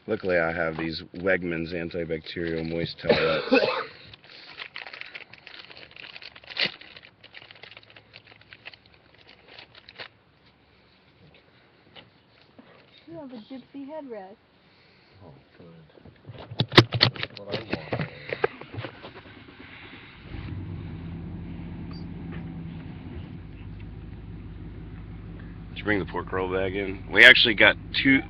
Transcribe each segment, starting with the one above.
Luckily, I have these Wegmans antibacterial moist towelettes. You have a gypsy headrest. Oh, good. That's what I want. Did you bring the pork roll bag in? We actually got two.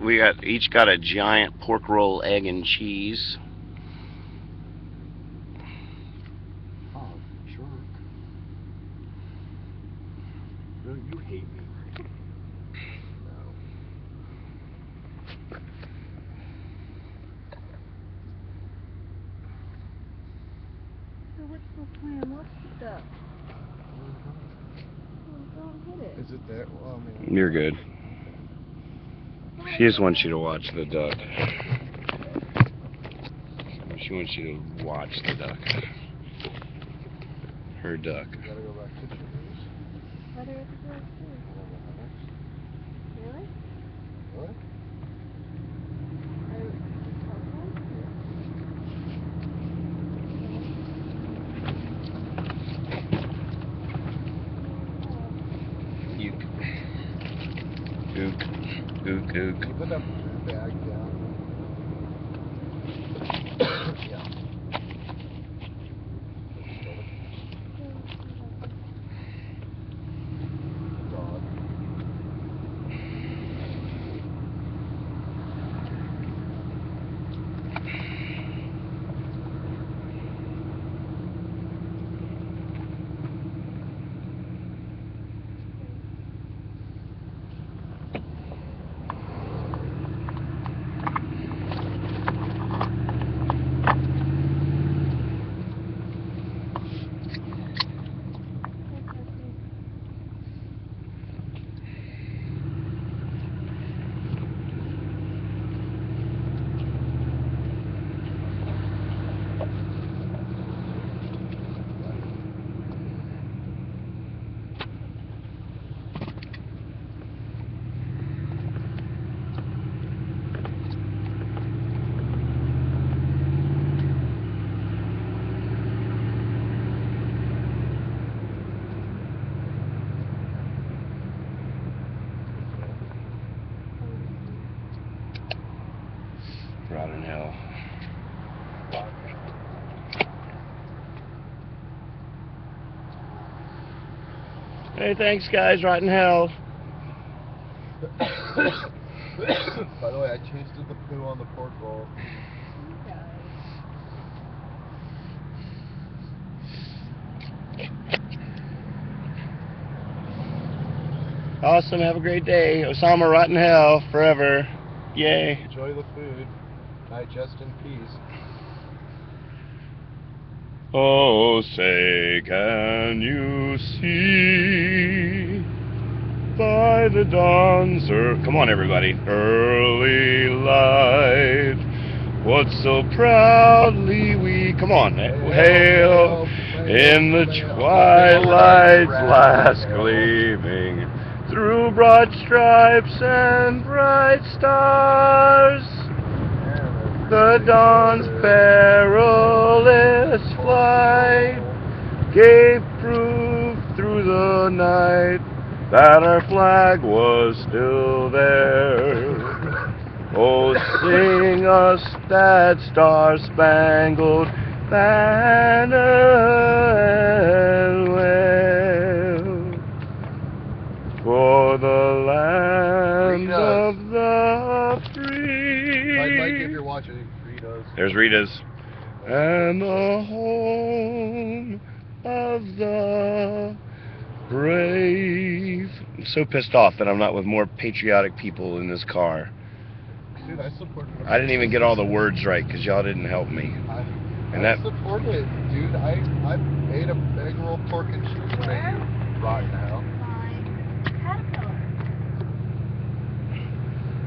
Each got a giant pork roll, egg, and cheese. Oh, jerk. Really, you hate me. No. So what's the plan? What's the stuff? Well, don't hit it. Is it there? Well, I mean, You're good. She just wants you to watch the duck. She wants you to watch the duck. Her duck. you gotta go back to Jimmy's. Why do you have to go too? Really? What? Ook. Ook, ook. You put that bag down. Yeah. Dog. Rotten hell. Hey, thanks, guys. Rotten hell. By the way, I tasted the poo on the pork roll. Awesome. Have a great day. Osama, rotten hell forever. Yay. Enjoy the food. Digest in peace. Oh, say, can you see by the dawn's come on, everybody, early light, what so proudly we, come on, hail in the twilight's last gleaming, through broad stripes and bright stars, the dawn's perilous flight gave proof through the night that our flag was still there. Oh, sing us that star-spangled banner and well, for the land of the free. I'd like if you're watching Rita's. There's Rita's. And the home of the brave. I'm so pissed off that I'm not with more patriotic people in this car. Dude, I support it. I didn't even get all the words right because y'all didn't help me. I support it, dude. I ate a big roll pork and cheese when I rotten hell.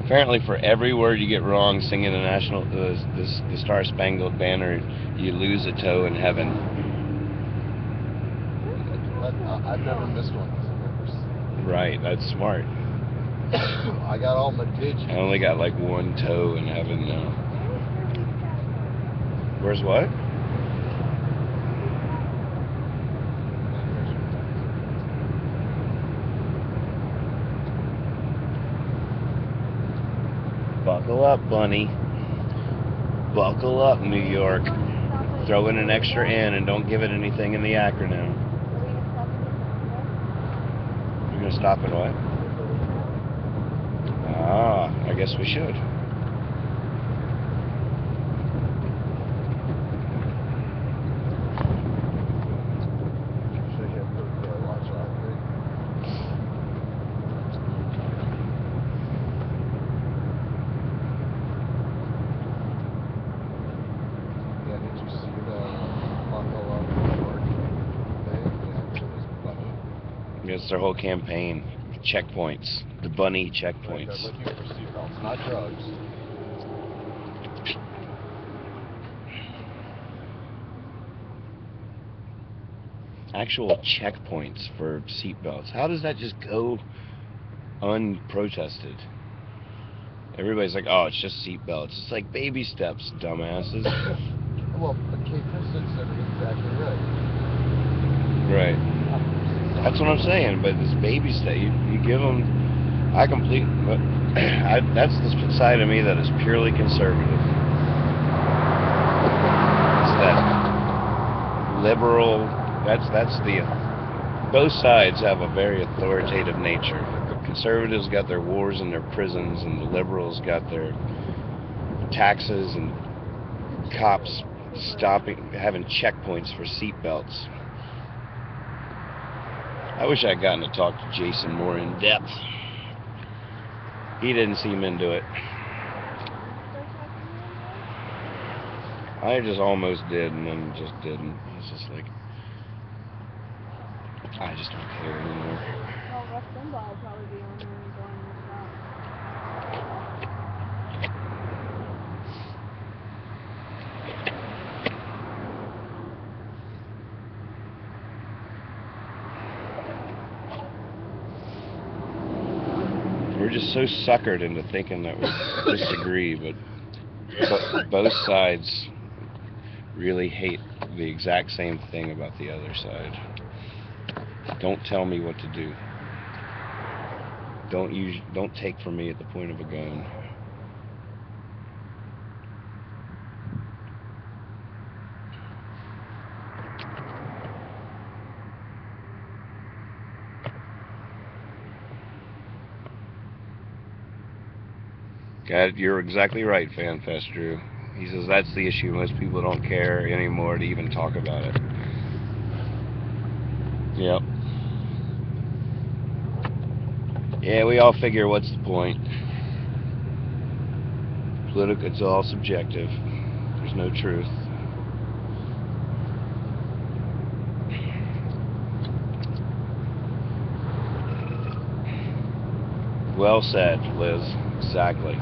Apparently, for every word you get wrong singing the Star Spangled Banner, you lose a toe in heaven. I've never missed one. Right, that's smart. I got all my I digits. only got like one toe in heaven now. Where's what? Buckle up, Bunny. Buckle up, New York. Throw in an extra N and don't give it anything in the acronym. You're gonna stop at what? Ah, I guess we should. It's their whole campaign. Checkpoints. The bunny checkpoints. They're looking for seatbelts, not drugs. Actual checkpoints for seatbelts. How does that just go unprotested? Everybody's like, oh, it's just seatbelts. It's like baby steps, dumbasses. Well, but Kate Preston said it exactly right. Right. That's what I'm saying, but it's baby step. You give them. That's the side of me that is purely conservative. It's that liberal. That's the. Both sides have a very authoritative nature. The conservatives got their wars and their prisons, and the liberals got their taxes and cops having checkpoints for seatbelts. I wish I'd gotten to talk to Jason more in depth. He didn't seem into it. I just almost did and then just didn't. It's just like, I just don't care anymore. Well, Rush Limbaugh will probably be on there and going to stop. We're just so suckered into thinking that we disagree, but both sides really hate the exact same thing about the other side. Don't tell me what to do. Don't take from me at the point of a gun. God, you're exactly right, FanFest Drew. He says that's the issue. Most people don't care anymore to even talk about it. Yep. Yeah, we all figure what's the point. It's all subjective. There's no truth. Well said, Liz. Exactly.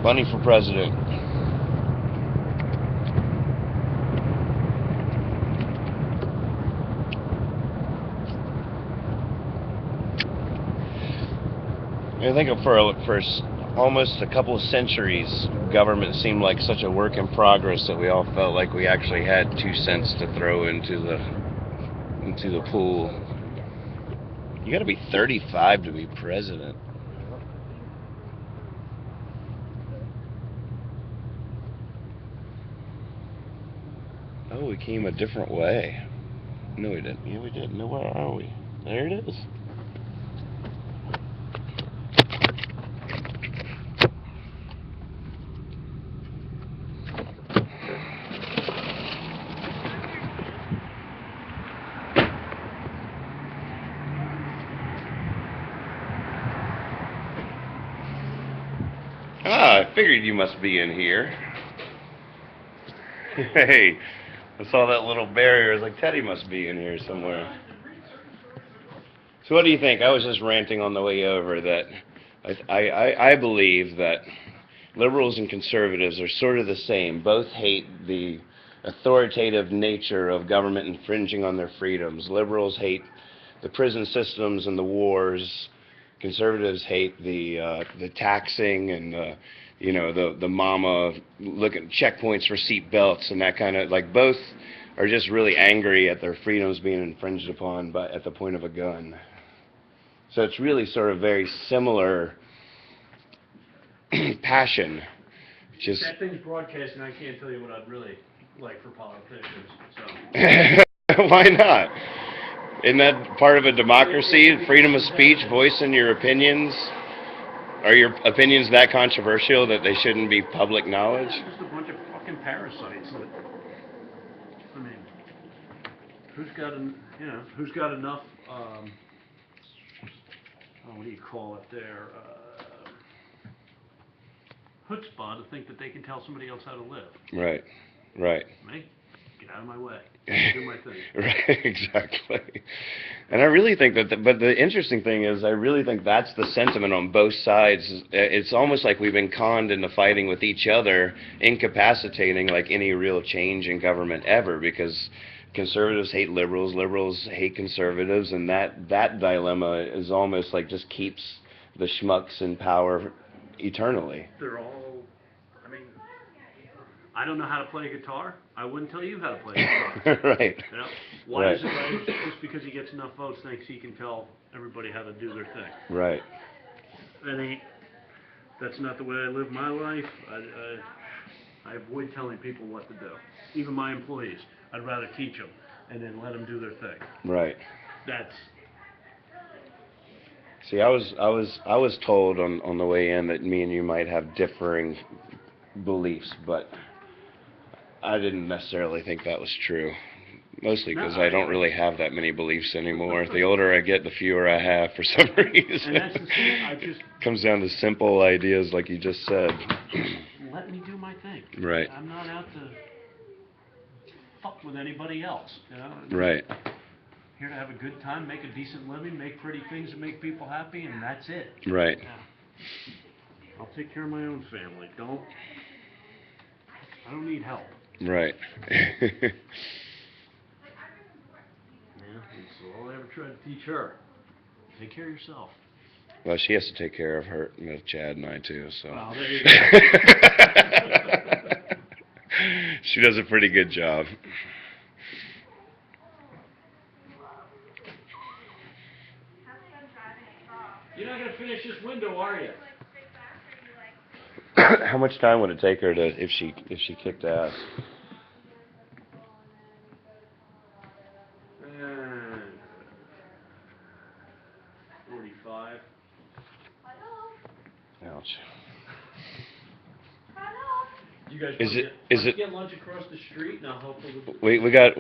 Bunny for president. I think for almost a couple of centuries, government seemed like such a work in progress that we all felt like we actually had 2 cents to throw into the pool. You got to be 35 to be president. Oh, we came a different way. No, we didn't. Yeah, we did. No, where are we? There it is. Ah, I figured you must be in here. Hey, I saw that little barrier. I was like, Teddy must be in here somewhere. So what do you think? I was just ranting on the way over that I believe that liberals and conservatives are sort of the same. Both hate the authoritative nature of government infringing on their freedoms. Liberals hate the prison systems and the wars. Conservatives hate the taxing and the mama looking checkpoints for seat belts and that kind of, like, both are just really angry at their freedoms being infringed upon but at the point of a gun. So it's really sort of very similar passion. Just that thing's broadcasting. I can't tell you what I'd really like for politicians. So why not? Isn't that part of a democracy? Freedom of speech, voicing your opinions. Are your opinions that controversial that they shouldn't be public knowledge? Just a bunch of fucking parasites. I mean, who's got enough? What do you call it there? Chutzpah to think that they can tell somebody else how to live. Right. Right. Me? Get out of my way. Do my thing. Right, exactly. And I really think that, but the interesting thing is, I really think that's the sentiment on both sides. It's almost like we've been conned into fighting with each other, incapacitating like any real change in government ever, because conservatives hate liberals, liberals hate conservatives, and that dilemma is almost like just keeps the schmucks in power eternally. They're all, I don't know how to play a guitar. I wouldn't tell you how to play a guitar. Right. You know? Why Right. does it just because he gets enough votes thinks he can tell everybody how to do their thing? Right. That's not the way I live my life. I avoid telling people what to do. Even my employees. I'd rather teach them and then let them do their thing. Right. That's... See, I was told on the way in that me and you might have differing beliefs, but I didn't necessarily think that was true. Mostly because I don't really have that many beliefs anymore. The older I get, the fewer I have for some reason. And that's the thing. Comes down to simple ideas, like you just said. Let me do my thing. Right. I'm not out to fuck with anybody else. You know? Right. Here to have a good time, make a decent living, make pretty things that make people happy, and that's it. Right. Yeah. I'll take care of my own family. I don't need help. Right. Yeah, that's all I ever tried to teach her. Take care of yourself. Well, she has to take care of her, Chad and I too, so. Well, there you go. She does a pretty good job. You're not going to finish this window, are you? How much time would it take her to, if she kicked ass? 45. Ouch. You guys Is it get lunch across the street, and I'll help with... we got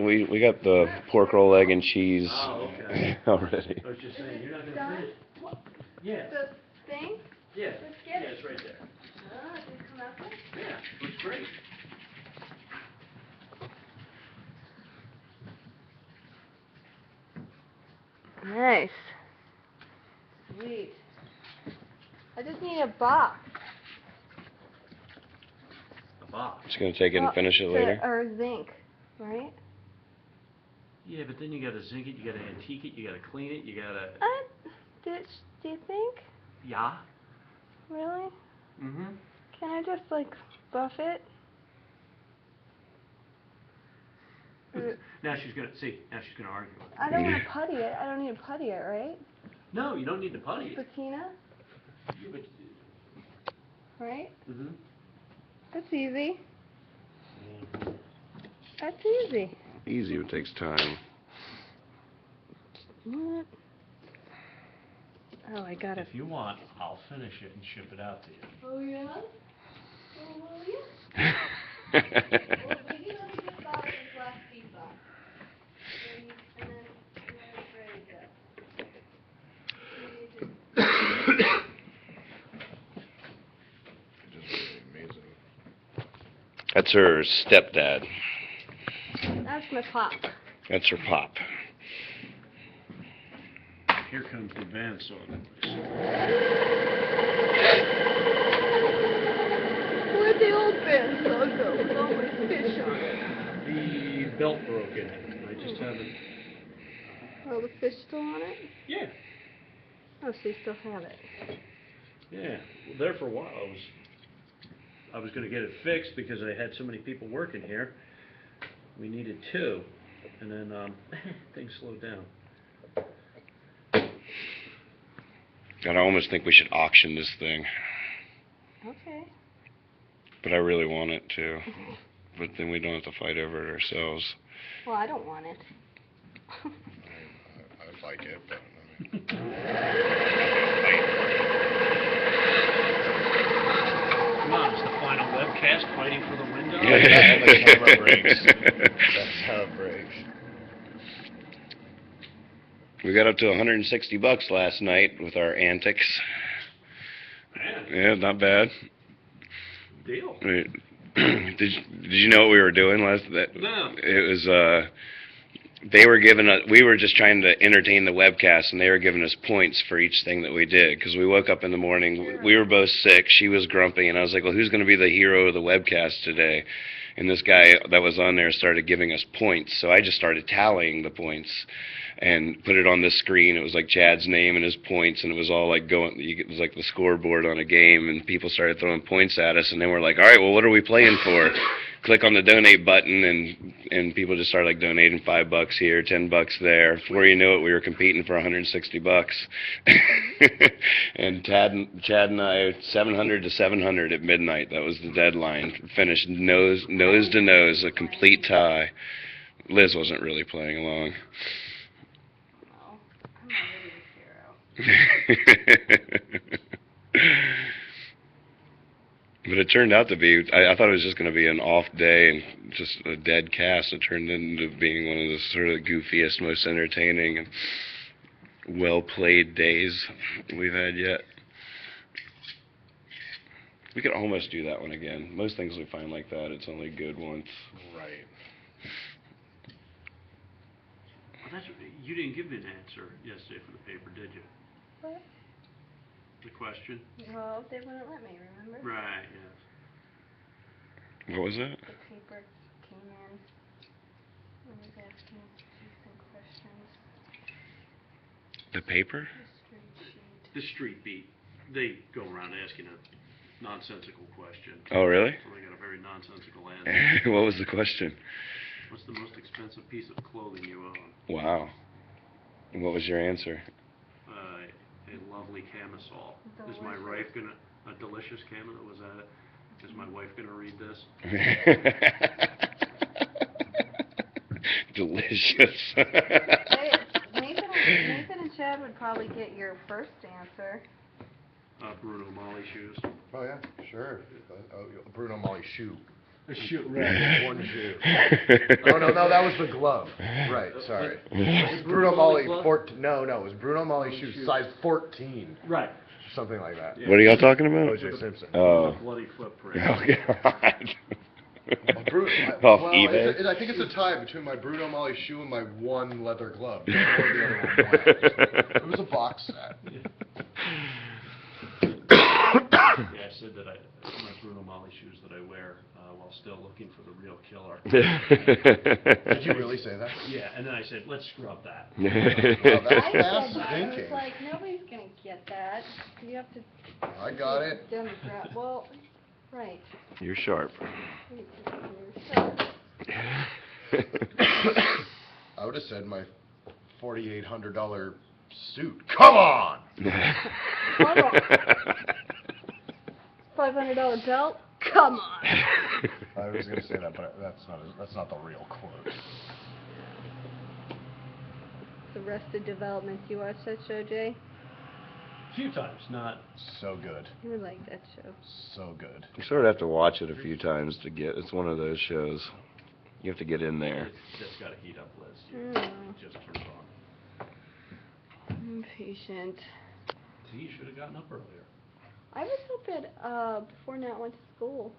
the pork roll, egg and cheese okay. already. I was just saying, you're not going to finish. Yeah. The thing? Yeah. Let's get Yeah, it. it's right there. Oh, did it come out there? Yeah, looks great. Nice. Sweet. I just need a box. A box. Just gonna take it and finish it later. Or zinc, right? Yeah, but then you gotta zinc it, you gotta antique it, you gotta clean it, you gotta... Do you think? Yeah. Really? Mm-hmm. Can I just, like, buff it? Now she's gonna argue with it. I don't want to putty it. I don't need to putty it, right? No, you don't need to putty it. Patina? Yeah, but... Right? Mm-hmm. That's easy. That's easy. Easy, it takes time. What? Oh, I got it. If you want, I'll finish it and ship it out to you. Oh, yeah? Oh, will you? Well, maybe let me just buy this last piece off. And then it's ready to... That's her stepdad. That's my pop. That's her pop. Here comes the van saw. Where'd the old bandsaw go with all my fish on it? belt broke in it. I just haven't. Oh, the fish still on it? Yeah. Oh, so you still have it. Yeah. Well, there for a while. I was going to get it fixed because I had so many people working here. We needed 2, and then things slowed down. God, I almost think we should auction this thing, Okay. but I really want it to. But then we don't have to fight over it ourselves. Well, I don't want it. I like it, but Come on, it's the final webcast fighting for the window. the camera breaks. That's how it breaks. We got up to $160 last night with our antics. Man, Yeah, not bad. deal. Did you know what we were doing last? No. It was they were giving us. We were just trying to entertain the webcast, and they were giving us points for each thing that we did. Because we woke up in the morning, we were both sick. She was grumpy, and I was like, "Well, who's going to be the hero of the webcast today?" And this guy that was on there started giving us points. So I just started tallying the points and put it on this screen. It was like Chad's name and his points, and it was all like going. It was like the scoreboard on a game, and people started throwing points at us. And then we're like, "All right, well, what are we playing for?" Click on the donate button, and people just started like donating $5 here, $10 there. Before you know it, we were competing for $160. And Chad and I, 700 to 700 at midnight. That was the deadline. Finished nose to nose, a complete tie. Liz wasn't really playing along. No, I'm already a hero. But it turned out to be, I thought it was just going to be an off day and just a dead cast. It turned into being one of the sort of goofiest, most entertaining and well-played days we've had yet. We could almost do that one again. Most things we find like that, it's only good once. Right. Well, you didn't give me an answer yesterday for the paper, did you? What? The question? Well, they wouldn't let me, remember? Right, yes. What was that? The paper came in and was asking some questions. The paper? The street sheet. The street beat. They go around asking a nonsensical question. Oh, really? So they got a very nonsensical answer. What was the question? What's the most expensive piece of clothing you own? Wow. And what was your answer? A lovely camisole. Is my wife gonna, a delicious camisole, was that it? Is my wife gonna read this? Delicious. Hey, Nathan and Chad would probably get your first answer. Bruno Molly shoes. Oh yeah, sure. Bruno Molly shoe. A shoe, right. One shoe. Oh no, that was the glove. Right, sorry. Bruno Molly glove? No, it was Bruno Molly shoe, size 14, Right. something like that. Yeah. What are y'all talking about? O.J. Simpson. Oh. Bloody footprint. Oh, God. Off Well, eBay? I think it's a tie between my Bruno Molly shoe and my one leather glove. I don't know where the other one went. It was a box set. Yeah, I said that my Bruno Molly shoes that I wear while still looking for the real killer. Did you really say that? Yeah, and then I said, let's scrub that. Oh, that's I fast said that. I was thinking. like, nobody's gonna get that. You have to. I got it. Democrat. Well, right. You're sharp. I would have said my $4,800 suit. Come on! $500 belt? Come on. I was going to say that, but that's not the real quote. Arrested Development. You watch that show, Jay? A few times, not. So good. You would like that show. So good. You sort of have to watch it a few times to get, it's one of those shows. You have to get in there. It's just got to heat up, Liz. Mm. It just turns on. I'm patient. See, you should have gotten up earlier. I was hoping before Nat went to school.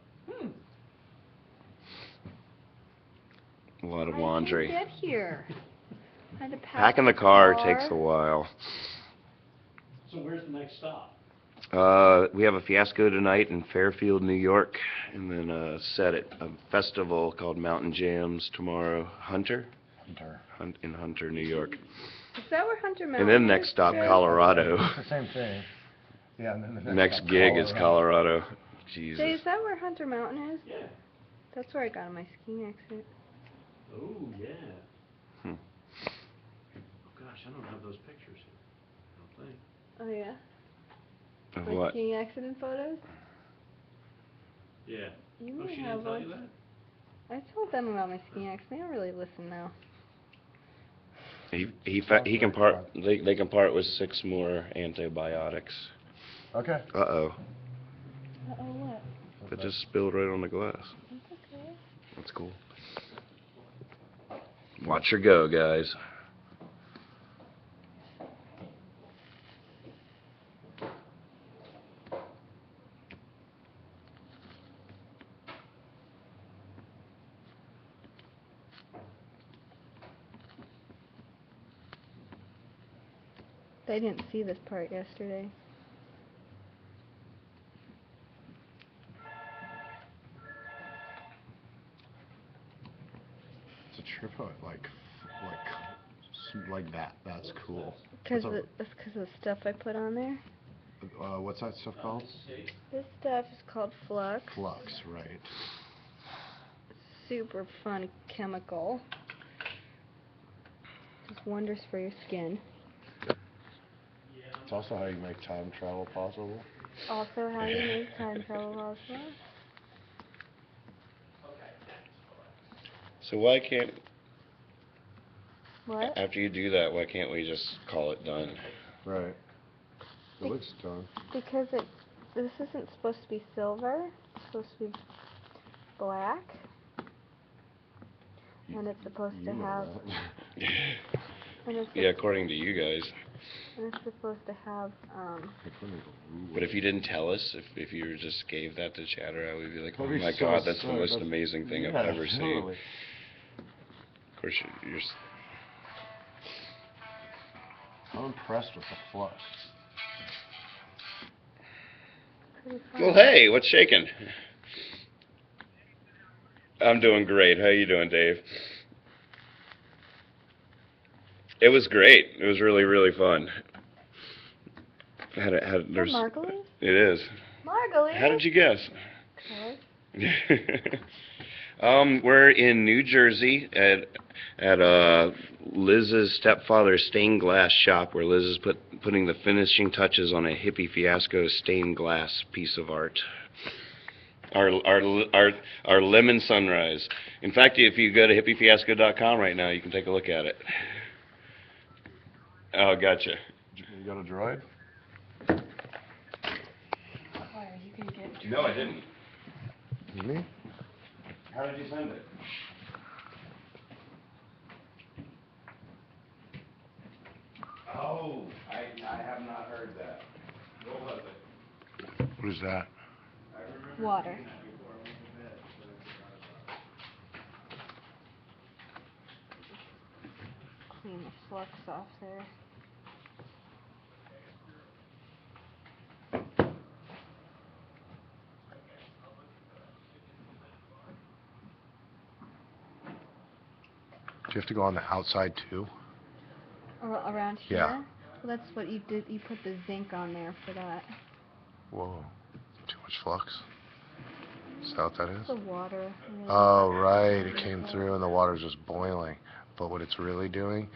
A lot of I laundry. didn't get here. I had to pack Packing the car takes a while. So where's the next stop? We have a fiasco tonight in Fairfield, New York, and then a set at a festival called Mountain Jams tomorrow. Hunter? In Hunter, New York. Is that where Hunter Mountain And then is? next stop, Jay? Colorado. It's the same thing. Yeah, and then the Next stop, gig is Colorado. Jay, Jesus. is that where Hunter Mountain is? Yeah. That's where I got on my skiing accident. Oh, yeah. Hmm. Oh, gosh, I don't have those pictures here. I don't think. Oh yeah? Of My what? skiing accident photos? Yeah. You Oh, may she have didn't tell one. you that? I told them about my skiing accident. They don't really listen now. He can part. They can part with 6 more antibiotics. Okay. Uh-oh. Uh-oh, what? It just spilled right on the glass. It's okay. That's cool. Watch her go, guys. They didn't see this part yesterday. It's a trip out, like that. That's cool. Because What's that's because of the stuff I put on there. What's that stuff called? This stuff is called Flux. Flux, right. Super fun chemical. Does wonders for your skin. It's also how you make time travel possible. Also, how you make time travel possible. So why can't, What? after you do that, why can't we just call it done? Right. Be- It looks done. Because this isn't supposed to be silver. It's supposed to be black. And it's supposed to have. And it's Yeah, according to you guys. And it's supposed to have, But if you didn't tell us, if you just gave that to Chatter, I would be like, oh That'd be my so God, that's the sick. most That's- amazing thing I've yeah, ever seen. totally. Of course, you're I'm impressed with the flux. pretty fun. well, hey, what's shaking? I'm doing great. How you doing, Dave? It was great. It was really, really fun. There's. Margulies? It is. Margulies? How did you guess? 'Cause We're in New Jersey at Liz's stepfather's stained glass shop, where Liz is putting the finishing touches on a hippie fiasco stained glass piece of art. Our lemon sunrise. In fact, if you go to hippiefiasco.com right now, you can take a look at it. Oh, gotcha. You got a droid? Why are you gonna get No, I didn't. Me? How did you send it? Oh, I have not heard that. What was it? What is that? water? Clean the flux off there. Do you have to go on the outside too? Around here? Yeah. Well, that's what you did. You put the zinc on there for that. Whoa. Too much flux? Is that what that is? The water. Really. Oh, right. It came through and the water's just boiling. But what it's really doing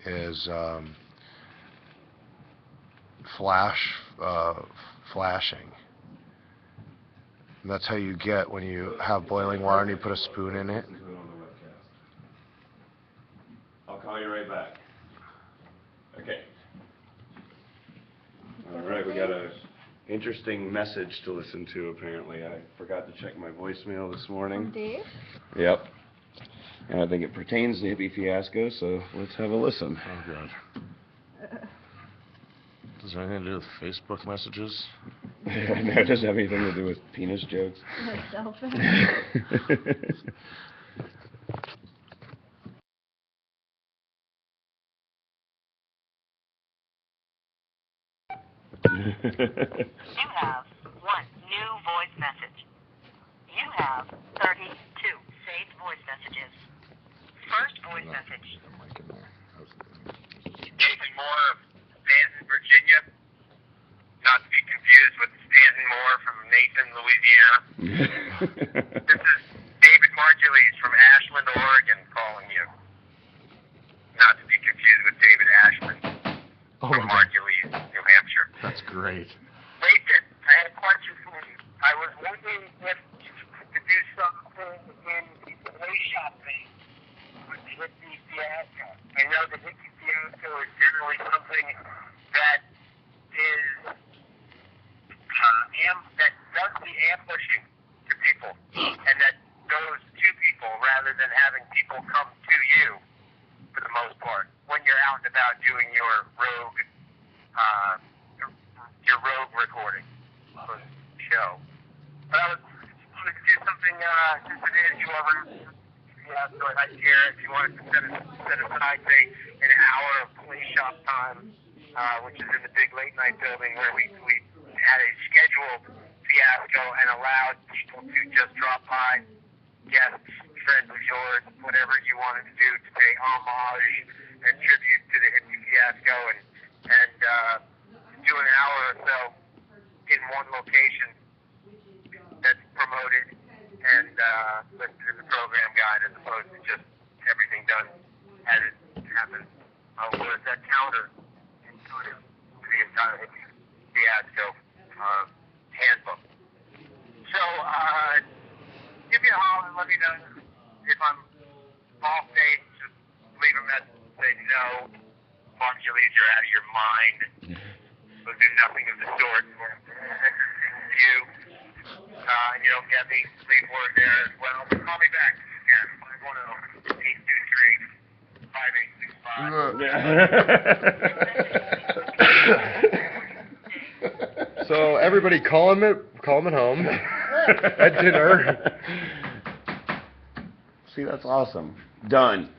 is flashing. And that's how you get when you have boiling water and you put a spoon in it. I'll call you right back. Okay. All right, we got a interesting message to listen to, apparently. I forgot to check my voicemail this From morning. Dave? Yep. And I think it pertains to Hippie Fiasco, so let's have a listen. Oh, God. Does it have anything to do with Facebook messages? No, it doesn't have anything to do with penis jokes. Selfish. You have one new voice message. You have 32 saved voice messages. First voice message. Nathan Moore of Stanton, Virginia. Not to be confused with Stanton Moore from Nathan, Louisiana. This is David Margulies from Ashland, Oregon, calling you. Not to be confused with David Ashland from Margulies, New Hampshire. That's great. Nathan, I had a question for you. I was wondering if you could do something in the play shop thing with the hippie fiasco. I know the hippie fiasco is generally something that is that does the ambushing to people, and that goes to people rather than having people come to you for the most part when you're out and about doing your rogue recording for the show. But I was wanted to do something since it is your so I'd hear if you wanted to set aside say an hour of play shop time, which is in the big late night building where we had a scheduled fiasco and allowed people to just drop by, guests, friends of yours, whatever you wanted to do to pay homage and tribute to the hippie fiasco and do an hour or so in one location that's promoted and listed in the program guide as opposed to just everything done as it happened. Or is that counterintuitive to the entire hippie fiasco handbook? So, give me a holler and let me know if I'm off base. Just leave a message and say no. Margulies, you're out of your mind. We'll do nothing of the sort for you. And you don't get me, leave word there as well. Call me back if you can. 823-5865. So everybody call him at home at dinner. See, that's awesome. Done.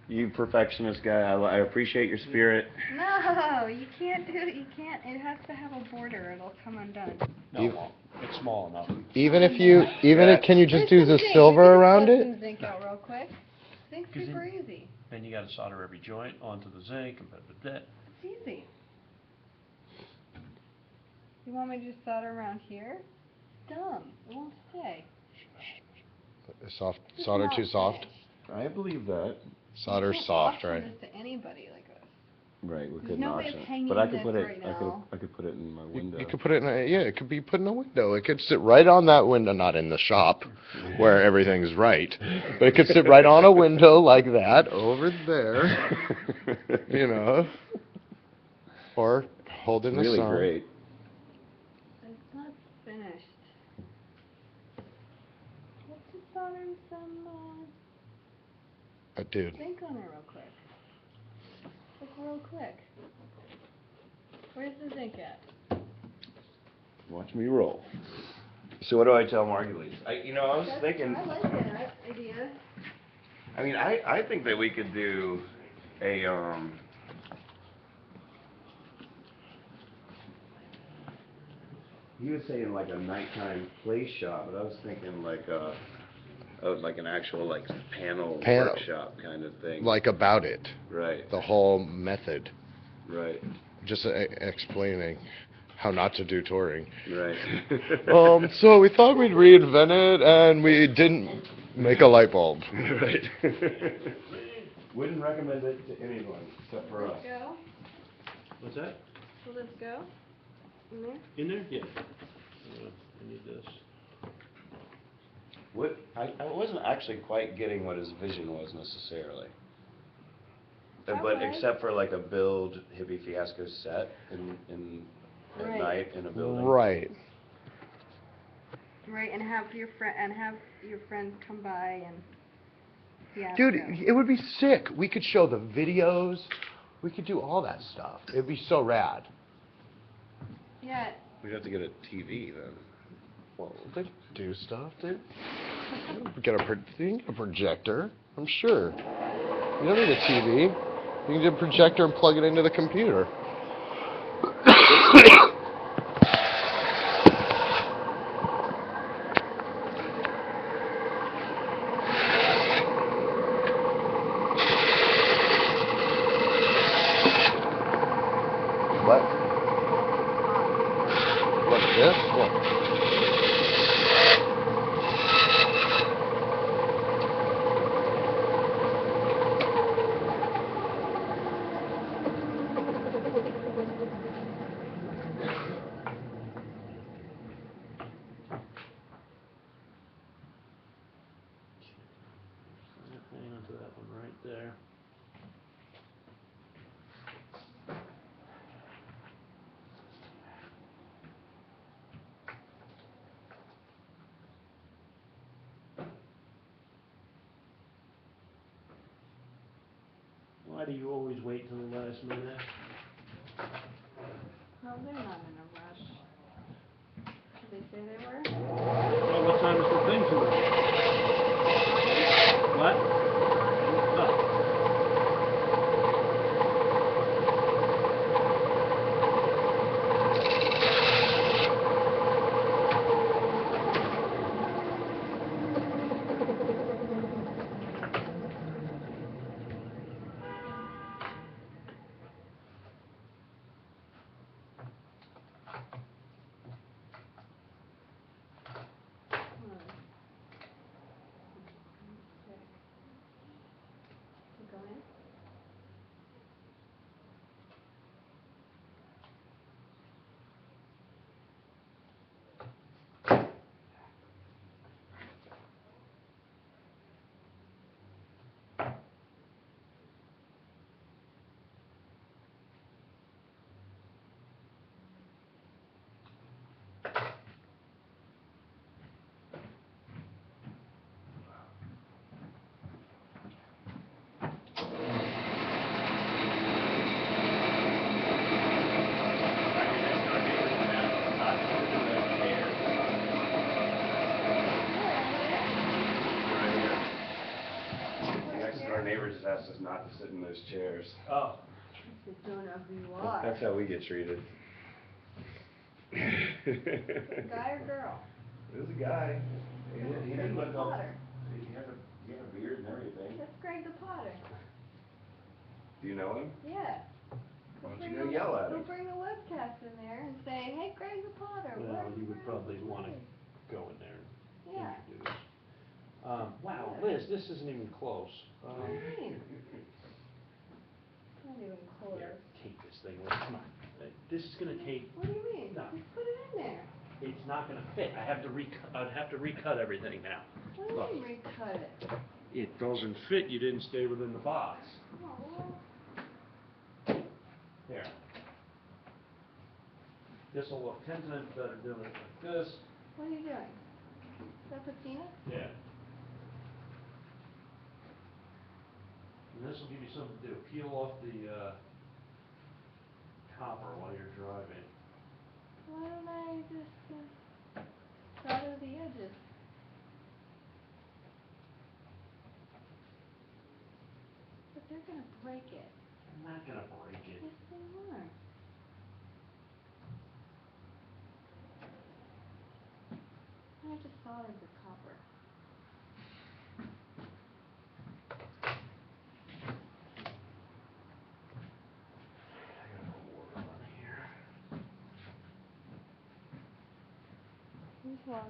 You perfectionist guy. I appreciate your spirit. No, you can't do it. You can't. It has to have a border. It'll come undone. No, it won't. It's small enough. Can you just do the Zinc. silver You can around just it? put some zinc out real quick. Zinc's Because super easy. Then you got to solder every joint onto the zinc and put that. It's easy. You want me to just solder around here? Dumb. It won't stay. Soft It's solder not too soft. finished. I believe that. Solder People soft, offer right? this to anybody like us. Right, we There's couldn't no way of auction it. hanging But I could this put it. right I now. could put it in my window. You could put it in it could be put in a window. It could sit right on that window, not in the shop where everything's right. But it could sit right on a window like that over there. You know. Or hold in the really sun. great. It's not finished. Let's just solder some Dude. zinc on it real quick. Like real quick. Where's the zinc at? Watch me roll. So what do I tell Margulies? I was thinking. I like that idea. I mean, I think that we could do a He was saying like a nighttime play shop, but I was thinking like an actual like panel workshop kind of thing. Like about it. Right. The whole method. Right. Just explaining how not to do touring. Right. So we thought we'd reinvent it, and we didn't make a light bulb. Right. Wouldn't recommend it to anyone except for us. Go. What's that? Will this go? In there? In there? Yeah. I need this. What I wasn't actually quite getting what his vision was necessarily. But Okay. except for like a build hippie fiasco set at Right. night in a building. Right. Right, and have your friends come by and Dude, it would be sick. We could show the videos. We could do all that stuff. It'd be so rad. Yeah. We'd have to get a TV then. Well, they do stuff, dude. Get a projector, I'm sure. You don't need a TV. You can get a projector and plug it into the computer. What? What's this? Yeah. Hang on to that one right there. Why do you always wait till the last minute? Well, they're not in a rush. Did they say they were? Well, what time is the thing tonight? What? Oh. Go in. Our neighbors has asked us not to sit in those chairs. Oh. They don't know who you are. That's how we get treated. Guy or girl? It was a guy. He Greg didn't the look all. Potter. He had a beard and everything. That's Greg the Potter. Do you know him? Yeah. Why don't you go yell at We'll him? bring a webcast in there and say, hey, Greg the Potter. Well, what you would is probably wrong want to with go in there you?" Yeah. and introduce. Wow, Yeah. Liz, this isn't even close. What do you mean? Not even close. Here, take this thing with, come on. This is gonna take, What do you mean? No. Just put it in there. it's not gonna fit. I'd have to recut everything now. What do Look. you mean recut it? It doesn't fit, you didn't stay within the box. Oh, Here. This'll look 10 times better doing it like this. what are you doing? Is that patina? Yeah. And this will give you something to do. Peel off the copper while you're driving. Why don't I just solder the edges? But they're gonna break it. I'm not gonna break it. Yes, they are. I just soldered the copper. Who's water?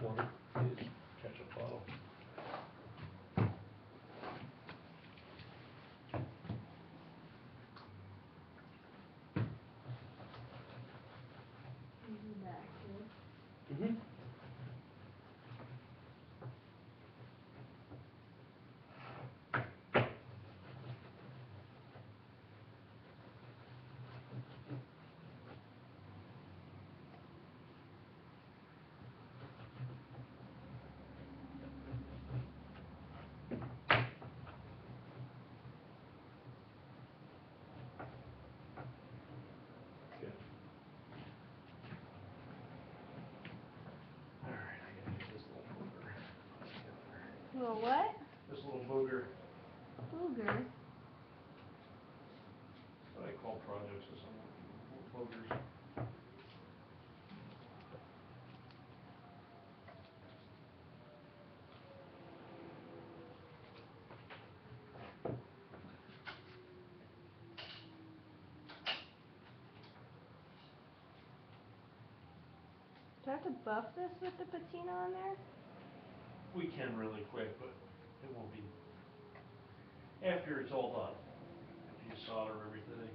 Water is ketchup bottle. Do that, too. Mm-hmm. Good. All right, I gotta get this little booger together. Little what? This little booger, Booger. what I call projects or something, little boogers. have to buff this with the patina on there? We can really quick, but it won't be, after it's all done, after you solder everything.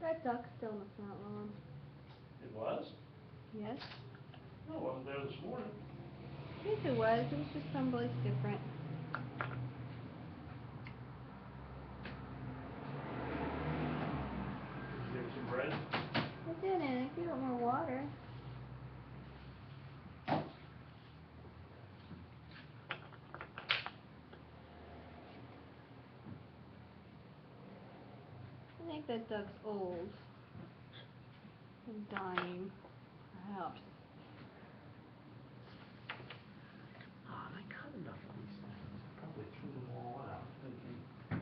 That duck's still in the front lawn. It was? Yes? No, it wasn't there this morning. Yes, it was. It was just someplace different. Give it some bread. I didn't. I gave it more water. I think that duck's old. And dying. Perhaps. Oh, and I cut enough of these things. Probably threw them all out. Thinking,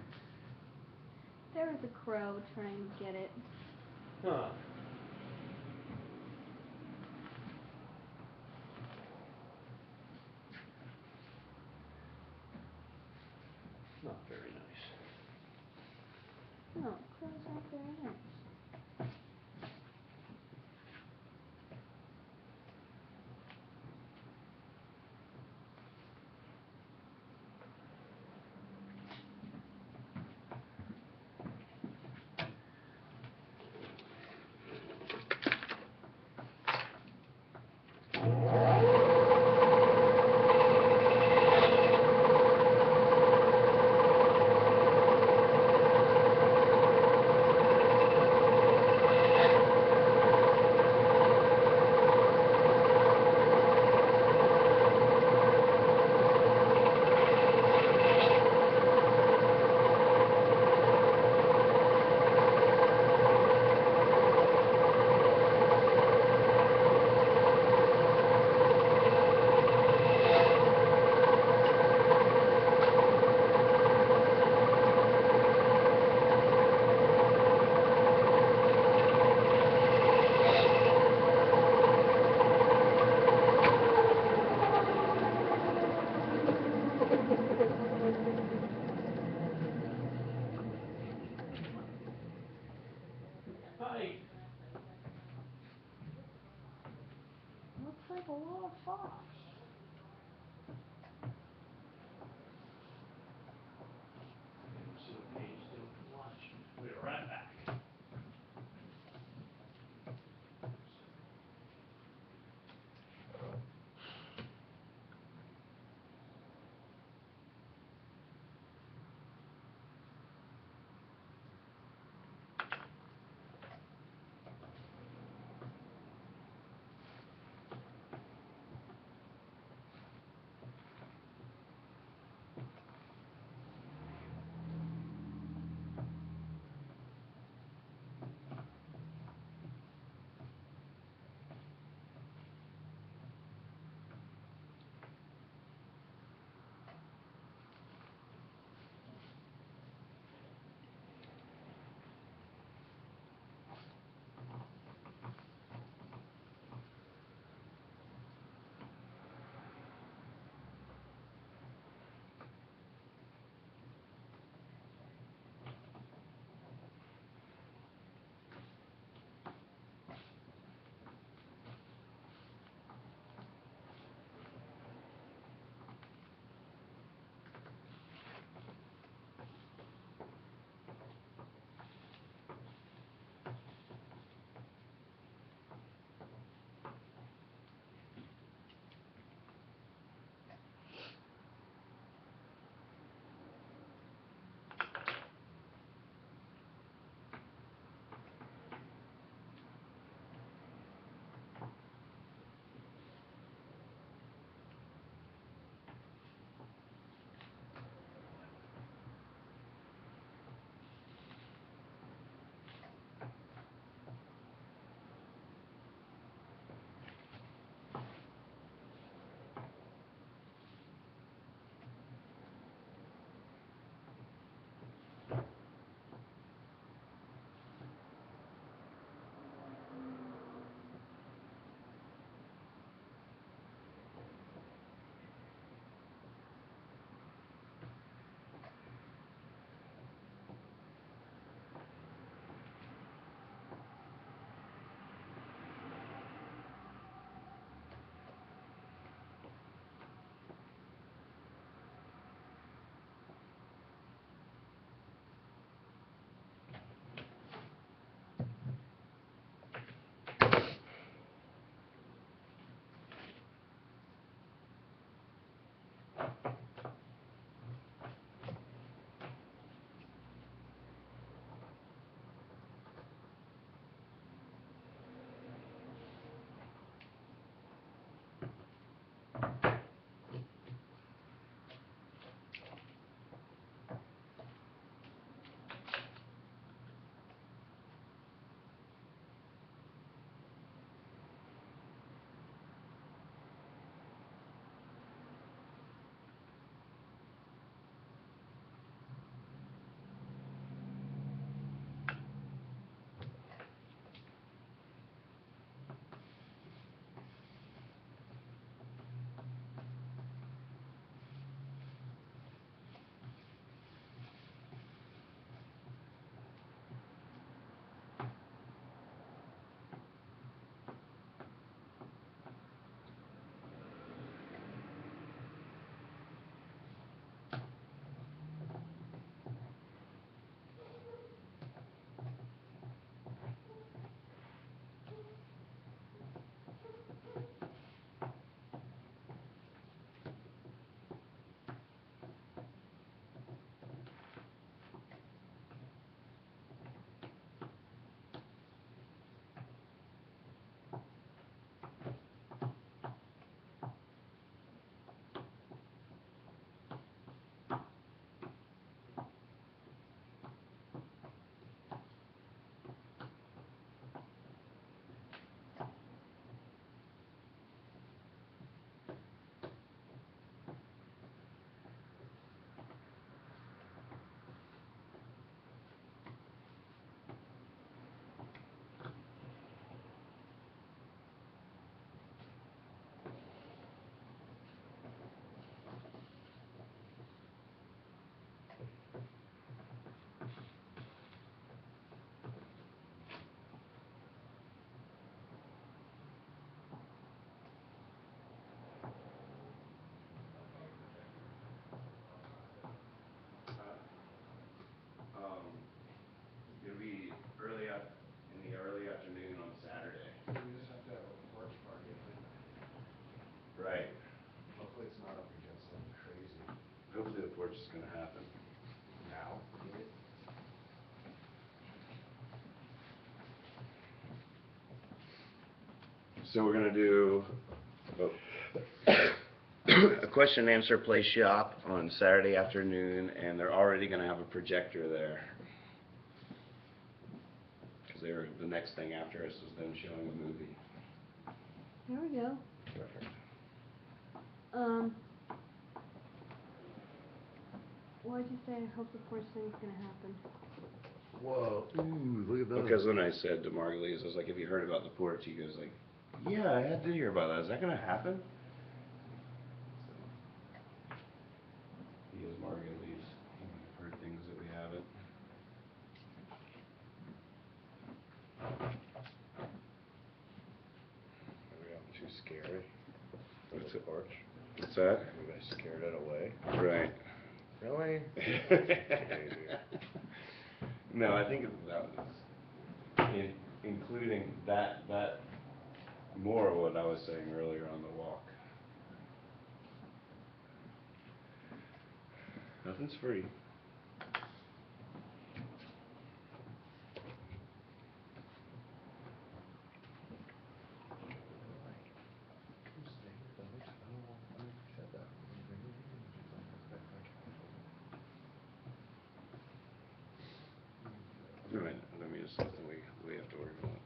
There was a crow trying to get it. huh. Not very nice. No, crow's not very nice. Hi. Looks like a little fox. Let's see what Paige is doing for lunch. We'll be right back. So we're gonna do a question and answer play shop on Saturday afternoon, and they're already gonna have a projector there. Because the next thing after us is them showing a movie. Here we go. Perfect. Why'd you say I hope the worst thing's gonna happen? Whoa, ooh, look at that. Because when I said to Margulies, I was like, have you heard about the porch? He goes like, yeah, I had to hear about that. Is that gonna happen? He is Margulies. I've heard things that we haven't. Maybe I'm too scary. What's The it? porch. What's that? Maybe I scared it away. Right. Really? No, I think that was including that more of what I was saying earlier on the walk. Nothing's free. Right. I mean, it's something we have to worry about.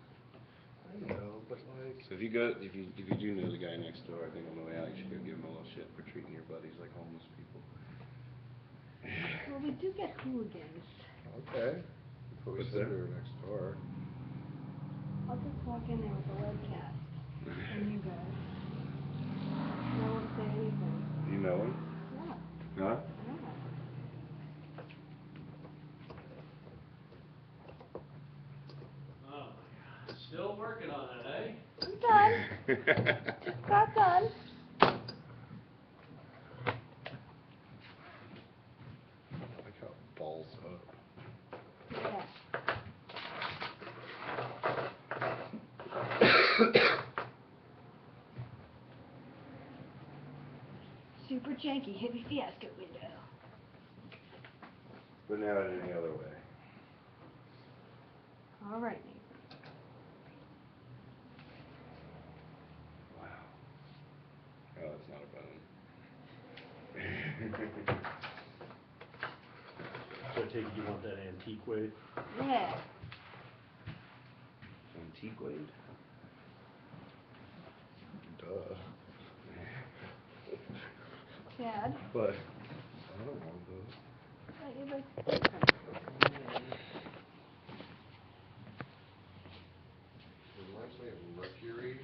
I know, but like. So if you do know the guy next door, I think on the way out you should go give him a little shit for treating your buddies like homeless people. Well, we do get hooligans. Okay. But we What's said that? we were next door. I'll just walk in there with a webcast and you guys. I won't say anything. Do you know him? Yeah. Huh? Yeah. Oh, my God. Still working on it, eh? I'm done. Just got done. I like how it balls up. Yeah. Super janky hippie fiasco window. But now in any other way. All right, Nathan. Wow. Oh, that's not a bone. So I take it you want that antique wave? Yeah. Antiquated? Duh. Dad. But I don't want those. You'd like It reminds me of Mercury.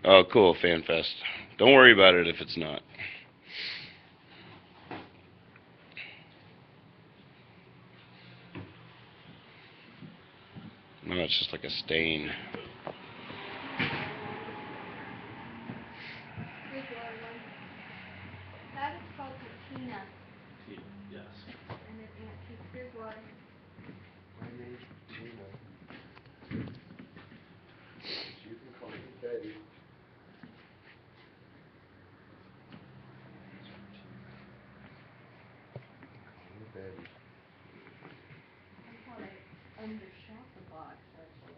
Oh, cool, FanFest. Don't worry about it if it's not. No, it's just like a stain. That is called patina, Yes. and it antique. Here's water. My name's Tina. You can call me Betty. Call me Betty. I thought I undershot the box, actually.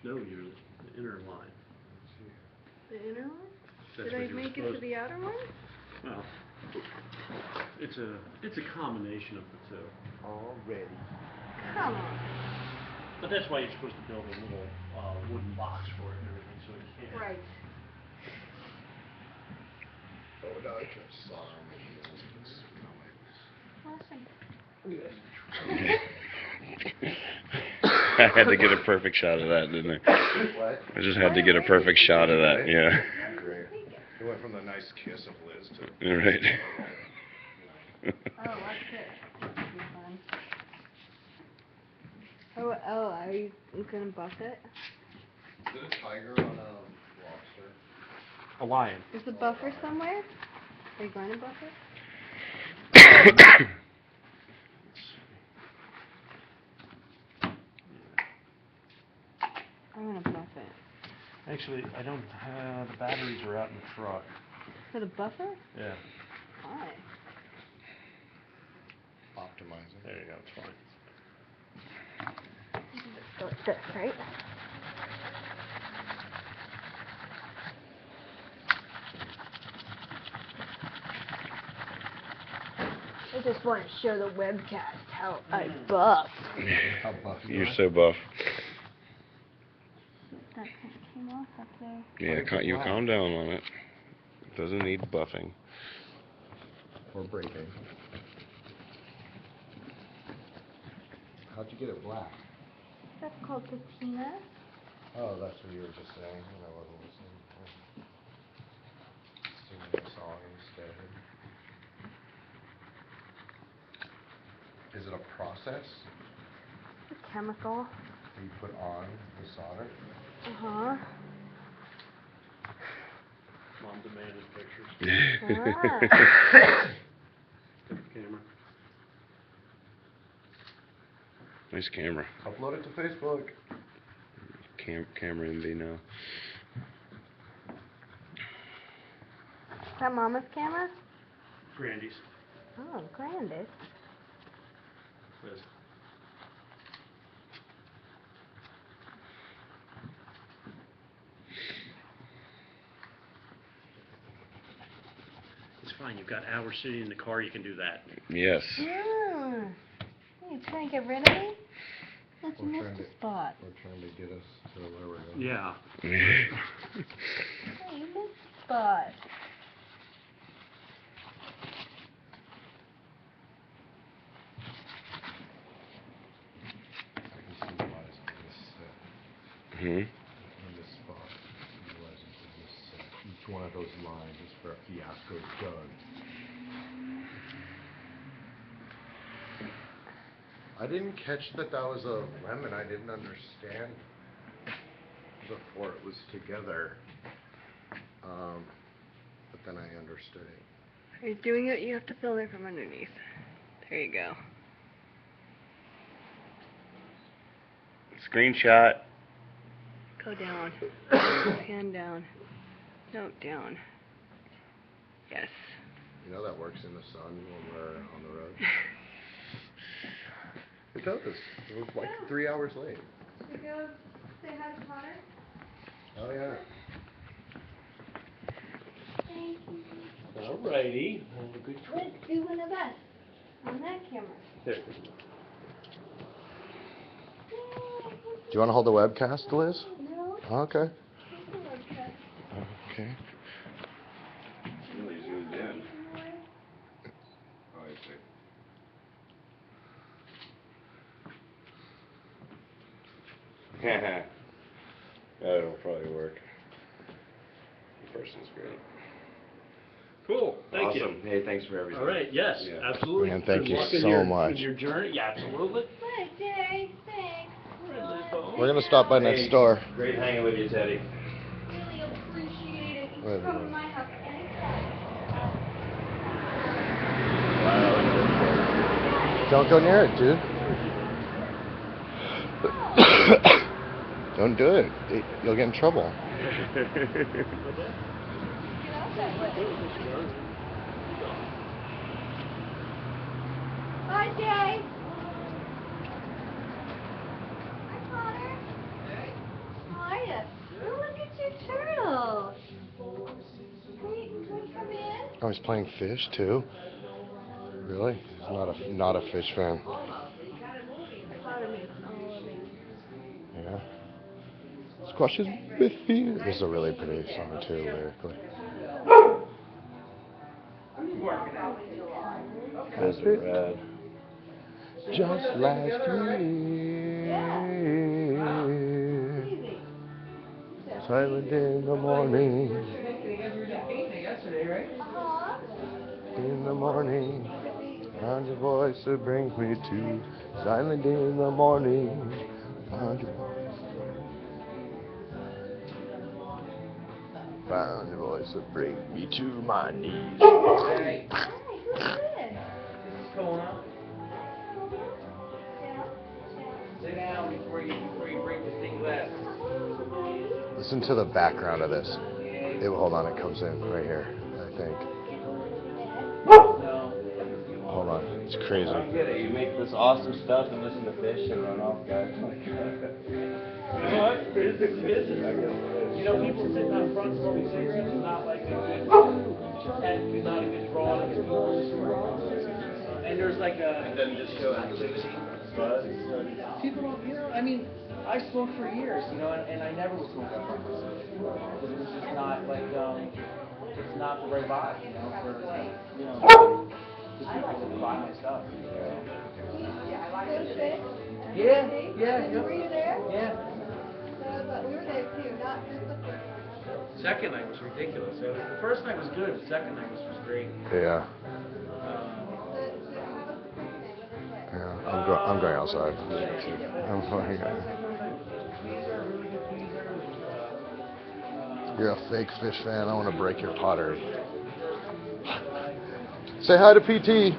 No, you're the inner line. Let's see. The inner one? That's Did what I you were make it to supposed- the outer one? Well, it's a combination of the two. Already. Come on. But that's why you're supposed to build a little wooden box for it and everything, so it can. Right. Oh, no, I can saw Listen. I had to get a perfect shot of that, didn't I? What? I just had to get a perfect shot of that, yeah. Great. It went from the nice kiss of Liz to. Right. Oh, watch this. This will be fun. Oh, are you gonna buff it? Is it a tiger on a lobster? A lion. Is the buffer somewhere? Are you going to buff it? I'm gonna buff it. Actually, I don't, the batteries are out in the truck. For the buffer? Yeah. Why? Optimizing. There you go, it's fine. So it's this, right? just want to show the webcast how I buff. How buff you You're are. so buff. That came off up there. Yeah, you calm down on it. It doesn't need buffing. Or breaking. How'd you get it black? That's called patina. Oh, that's what you were just saying when I wasn't listening. Singing the song instead. Is it a process A chemical. that you put on the solder? Uh-huh. Mom demanded pictures. Ah. Took the camera. Nice camera. Upload it to Facebook. Camera envy now. Is that Mama's camera? Grandy's. Oh, Grandis. Liz. It's fine. You've got hours sitting in the car. You can do that. Yes. Hmm. You trying to get rid of me? That's We're missed trying a to- spot. We're trying to get us to where we're going. Yeah. Hey, you missed a spot. I can see why it's in this set. Hmm. In this spot. Realize it's in this set. Each one of those lines is for a fiasco Doug. I didn't catch that was a lemon. I didn't understand before it was together. But then I understood it. Are you doing it? You have to film it from underneath. There you go. Screenshot. Go down. Pan down. No, down. Yes. You know that works in the sun when we're on the road? It does. We're like 3 hours late. Should we go say hi to Connor? Oh, yeah. Thank you. Alrighty. Well, good Let's do one of us on that camera. There. Do you want to hold the webcast, Liz? No, Okay. take the webcast. Okay. Really zoomed in. Oh, I see. That'll probably work. The person's great. Cool. Thank you. Awesome. Hey, thanks for everything. All right. Yes. Yeah. Absolutely. Man, thank Good you luck in so your, much. in your journey. Yeah, absolutely. Bye, Jay. Thanks. We're going to stop by next door. Great hanging with you, Teddy. Really appreciate it. You Wait a can come to minute. my house anytime. Don't go near it, dude. Don't do it. You'll get in trouble. Get out that way. Bye, Jay. Hi, Connor. How are you? Oh, look at your turtle. Can we come in? Oh, he's playing fish, too? Really? He's not a fish fan. Follow me. Yeah. Squashes with fear. This is a really pretty song, too, lyrically. Desert Red. Just last year, silent in the morning, in the morning, found your voice that brings me to, silent in the morning, found your voice that brings me to my knees. Hi, who's this? What's going on? Sit down before you break this thing left. Listen to the background of this. Hold on, it comes in right here, I think. No. Hold on, it's crazy. I don't get it. You make this awesome stuff and listen to fish and run off, guys. You know what? It is. You know, people sitting out front smoking cigarettes is not like a good, and not a good draw to get people. And there's like a. It doesn't just show activity, buzz. People don't, I mean, I smoked for years, and I never was smoking on purpose. Because it was just not like, it's not the right vibe, for, just people that buy my stuff, Yeah. Were you there? Yeah. But we were there too, not just the first one. Second night was ridiculous. So the first night was good, the second night was great. Yeah. The Yeah. I'm going outside. I'm going. You're a fake fish fan. I want to break your pottery. Say hi to PT.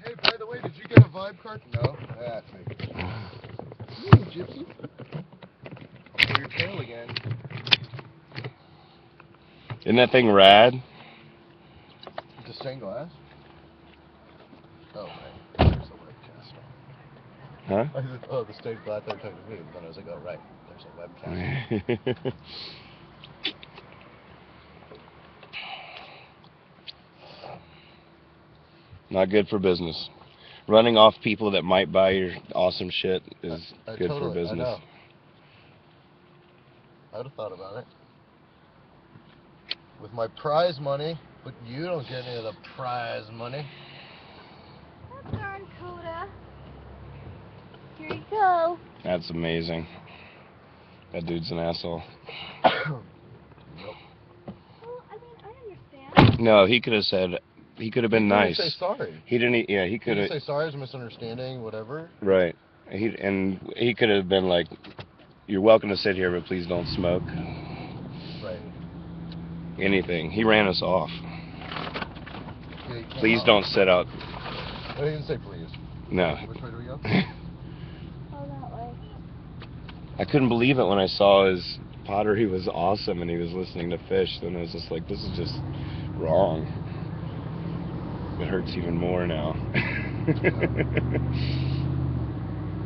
Hey, by the way, did you get a vibe card? No? That's it. Hey, Gypsy. I'll pull your tail again. Isn't that thing rad? It's a stained glass? Oh, right. There's a webcast. Huh? I said, oh, the stained glass they're talking to me. But then I was like, oh, right. There's a webcast. Not good for business. Running off people that might buy your awesome shit is good for business. I know. I would have thought about it. With my prize money, but you don't get any of the prize money. That's darn Coda. Here you go. That's amazing. That dude's an asshole. Nope. Well, I mean, I understand. No, he could have said, he could have been nice. He didn't say sorry. He didn't, yeah, he He could didn't have. say sorry, it's a misunderstanding, whatever. Right. He could have been like, you're welcome to sit here, but please don't smoke. Right. Anything. He ran us off. Yeah, he came Please out. don't sit out. I didn't say please. No. Which way do we go? Oh, that way. I couldn't believe it when I saw his pottery was awesome and he was listening to Fish. Then I was just like, this is just wrong. It hurts even more now.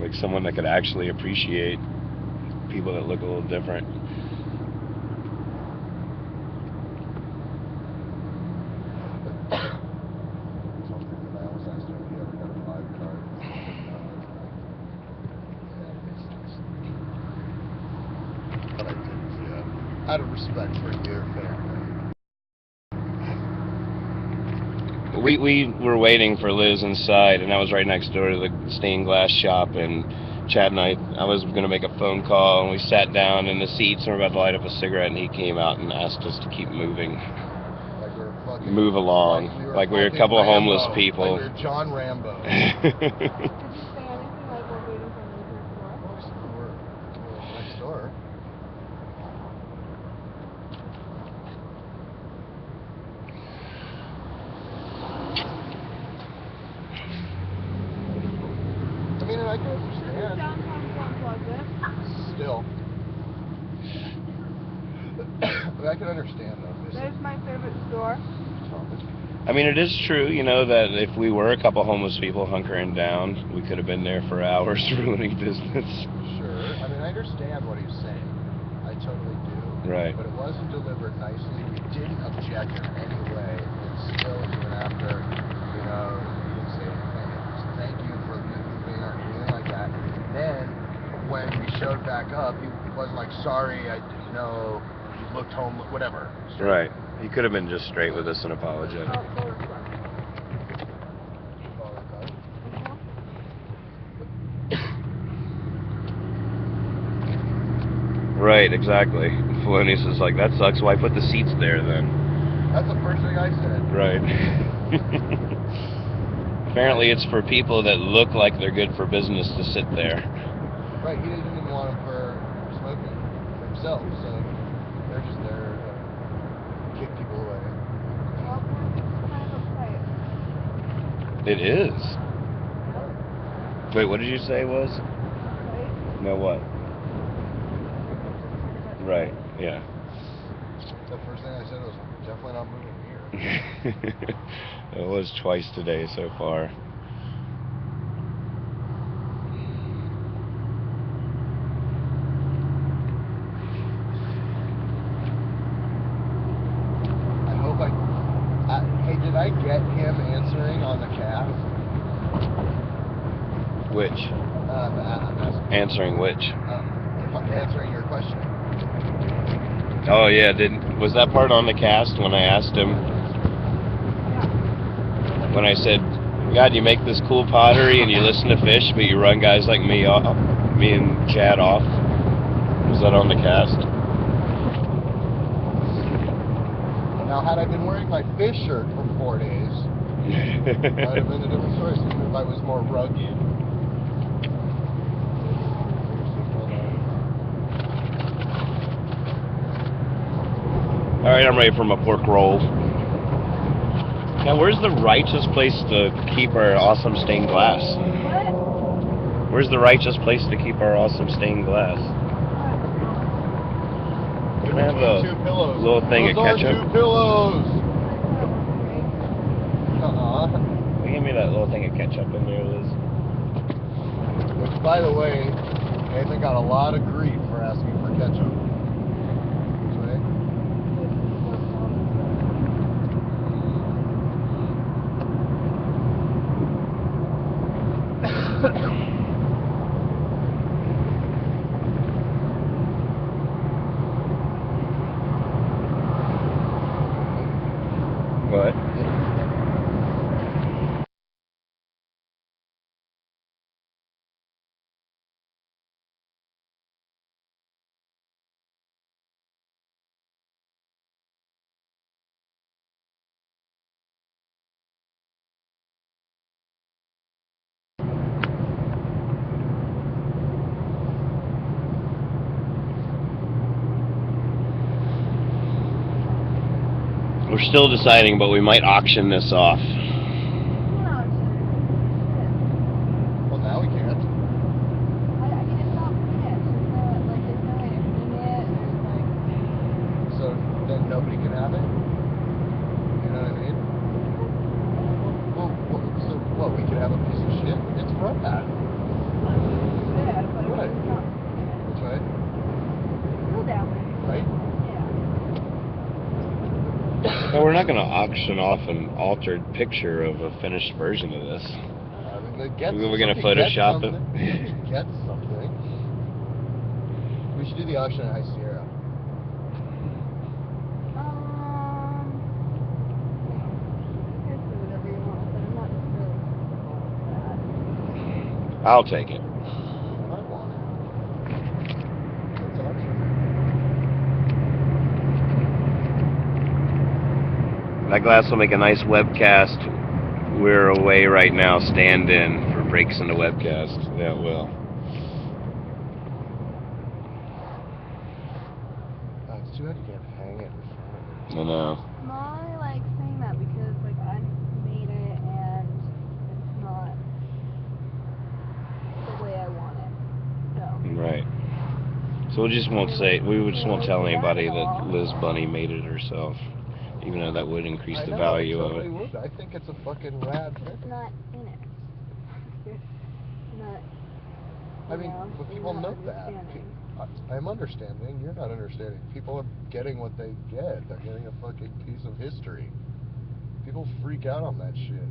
Like someone that could actually appreciate people that look a little different. Something that I always asked him if he ever got a vibe card. But I didn't, yeah. Out of respect for your family. We were waiting for Liz inside, and I was right next door to the stained glass shop, and Chad and I was going to make a phone call, and we sat down in the seats, and we were about to light up a cigarette, and he came out and asked us to keep moving. Like we were fucking... Move along. Like we were a couple of homeless people. Like we were John Rambo. Did you say anything like we're waiting for Liz or We're next door. I mean, I can understand. Downtown Point Pleasant. Still. But I can understand though. There's my favorite store. I mean, it is true, you know, that if we were a couple homeless people hunkering down, we could have been there for hours ruining business. Sure. I mean, I understand what he's saying. I totally do. Right. But it wasn't delivered nicely. We didn't object in any way. And still, even after, you know, he didn't say anything. It was thank you for moving or anything like that. Then, when we showed back up, he wasn't like, sorry, I didn't know, you looked homeless, whatever. Right. He could have been just straight with us and apologetic. Right, exactly. Felonious is like, that sucks, why put the seats there then? That's the first thing I said. Right. Apparently it's for people that look like they're good for business to sit there. Right, he didn't even want them for smoking for himself, so they're just there to kick people away. It is. Wait, what did you say it was? No, what? Right, yeah. The first thing I said was definitely not moving here. It was twice today so far. I hope hey, did I get him answering on the cast? Which? I'm asking. Answering which? Answering your question. Oh yeah, was that part on the cast when I asked him? When I said, God, you make this cool pottery and you listen to Fish, but you run guys like me and Chad off. Was that on the cast? Now, had I been wearing my Fish shirt for 4 days, it might have been a different story. If I was more rugged. All right, I'm ready for my pork roll. Now, where's the righteous place to keep our awesome stained glass? What? Where's the righteous place to keep our awesome stained glass? Can I have a Two pillows. little thing of Those are ketchup? 2 pillows. Give me that little thing of ketchup in there, Liz. Which, by the way, Nathan got a lot of grief for asking for ketchup. Right? What? We're still deciding, but we might auction this off. Well, now we can't. I mean, it's not finished. There's no way to clean it. There's So then nobody can have it? You know what I mean? Well, so what? We could have a piece of shit? It's rad. good, but Right. it's not That's right. still down there. Right? Yeah. No, we're not going to auction off an altered picture of a finished version of this. I mean, We're gonna something Photoshop gets it? something. Get something. We should do the auction at High Sierra. You guys do whatever you want, but I'm not really that. I'll take it. I want it. It's auction. That glass will make a nice webcast. We're away right now, stand in for breaks in the webcast. Yeah, it will. It's too bad you can't hang it in front of it. I know. Molly likes saying that because I made it and it's not the way I want it. So. Right. So we just won't tell anybody that Liz Bunny made it herself, even though that would increase I the know, value of totally it. Would. I think it's a fucking rad It's picture. not finished. It's not. I mean, but you're people not know that. understanding. I'm understanding. You're not understanding. People are getting what they get. They're getting a fucking piece of history. People freak out on that shit.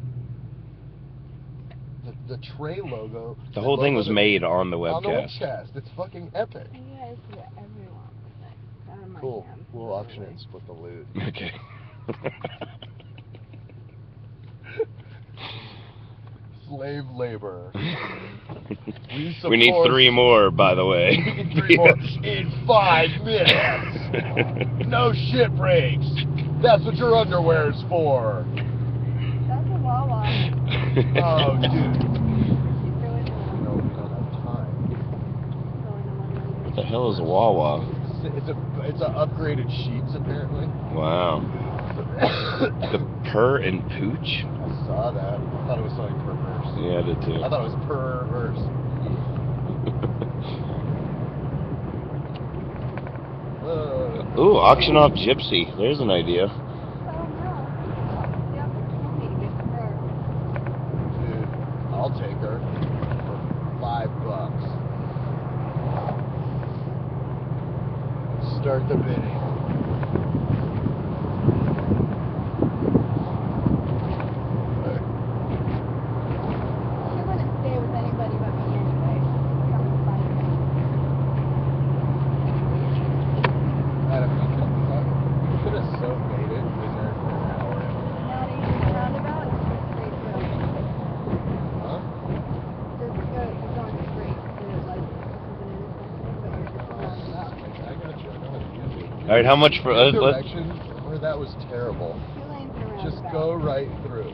The Trey logo. The whole thing was made on the On the webcast. webcast. It's fucking epic. You guys do whatever you want with it. It's out of my Cool. hands. We'll auction it and split the loot. Okay. Slave labor. We need 3 more, by the way. We need 3 more in 5 minutes. No shit breaks. That's what your underwear is for. That's a Wawa. Oh, dude. Keep going No, we don't have time. What the hell is a Wawa? It's a upgraded Sheets apparently. Wow. The purr and pooch? I saw that. I thought it was something perverse. Yeah, I did too. I thought it was perverse. Ooh, auction off Gypsy. There's an idea. Oh no. start the bidding. She wouldn't stay with anybody but me anyway. Come and find me. Adam, you could have so made it in there for an hour. Not even roundabout, it's just straight through. Huh? Just go, you're going straight through, like, this is an intersection, but you're just going roundabout. I got you. I know how to use it. All right, how much for? Your Let's. direction where that was terrible. 2 lanes and a roundabout. Just go right through.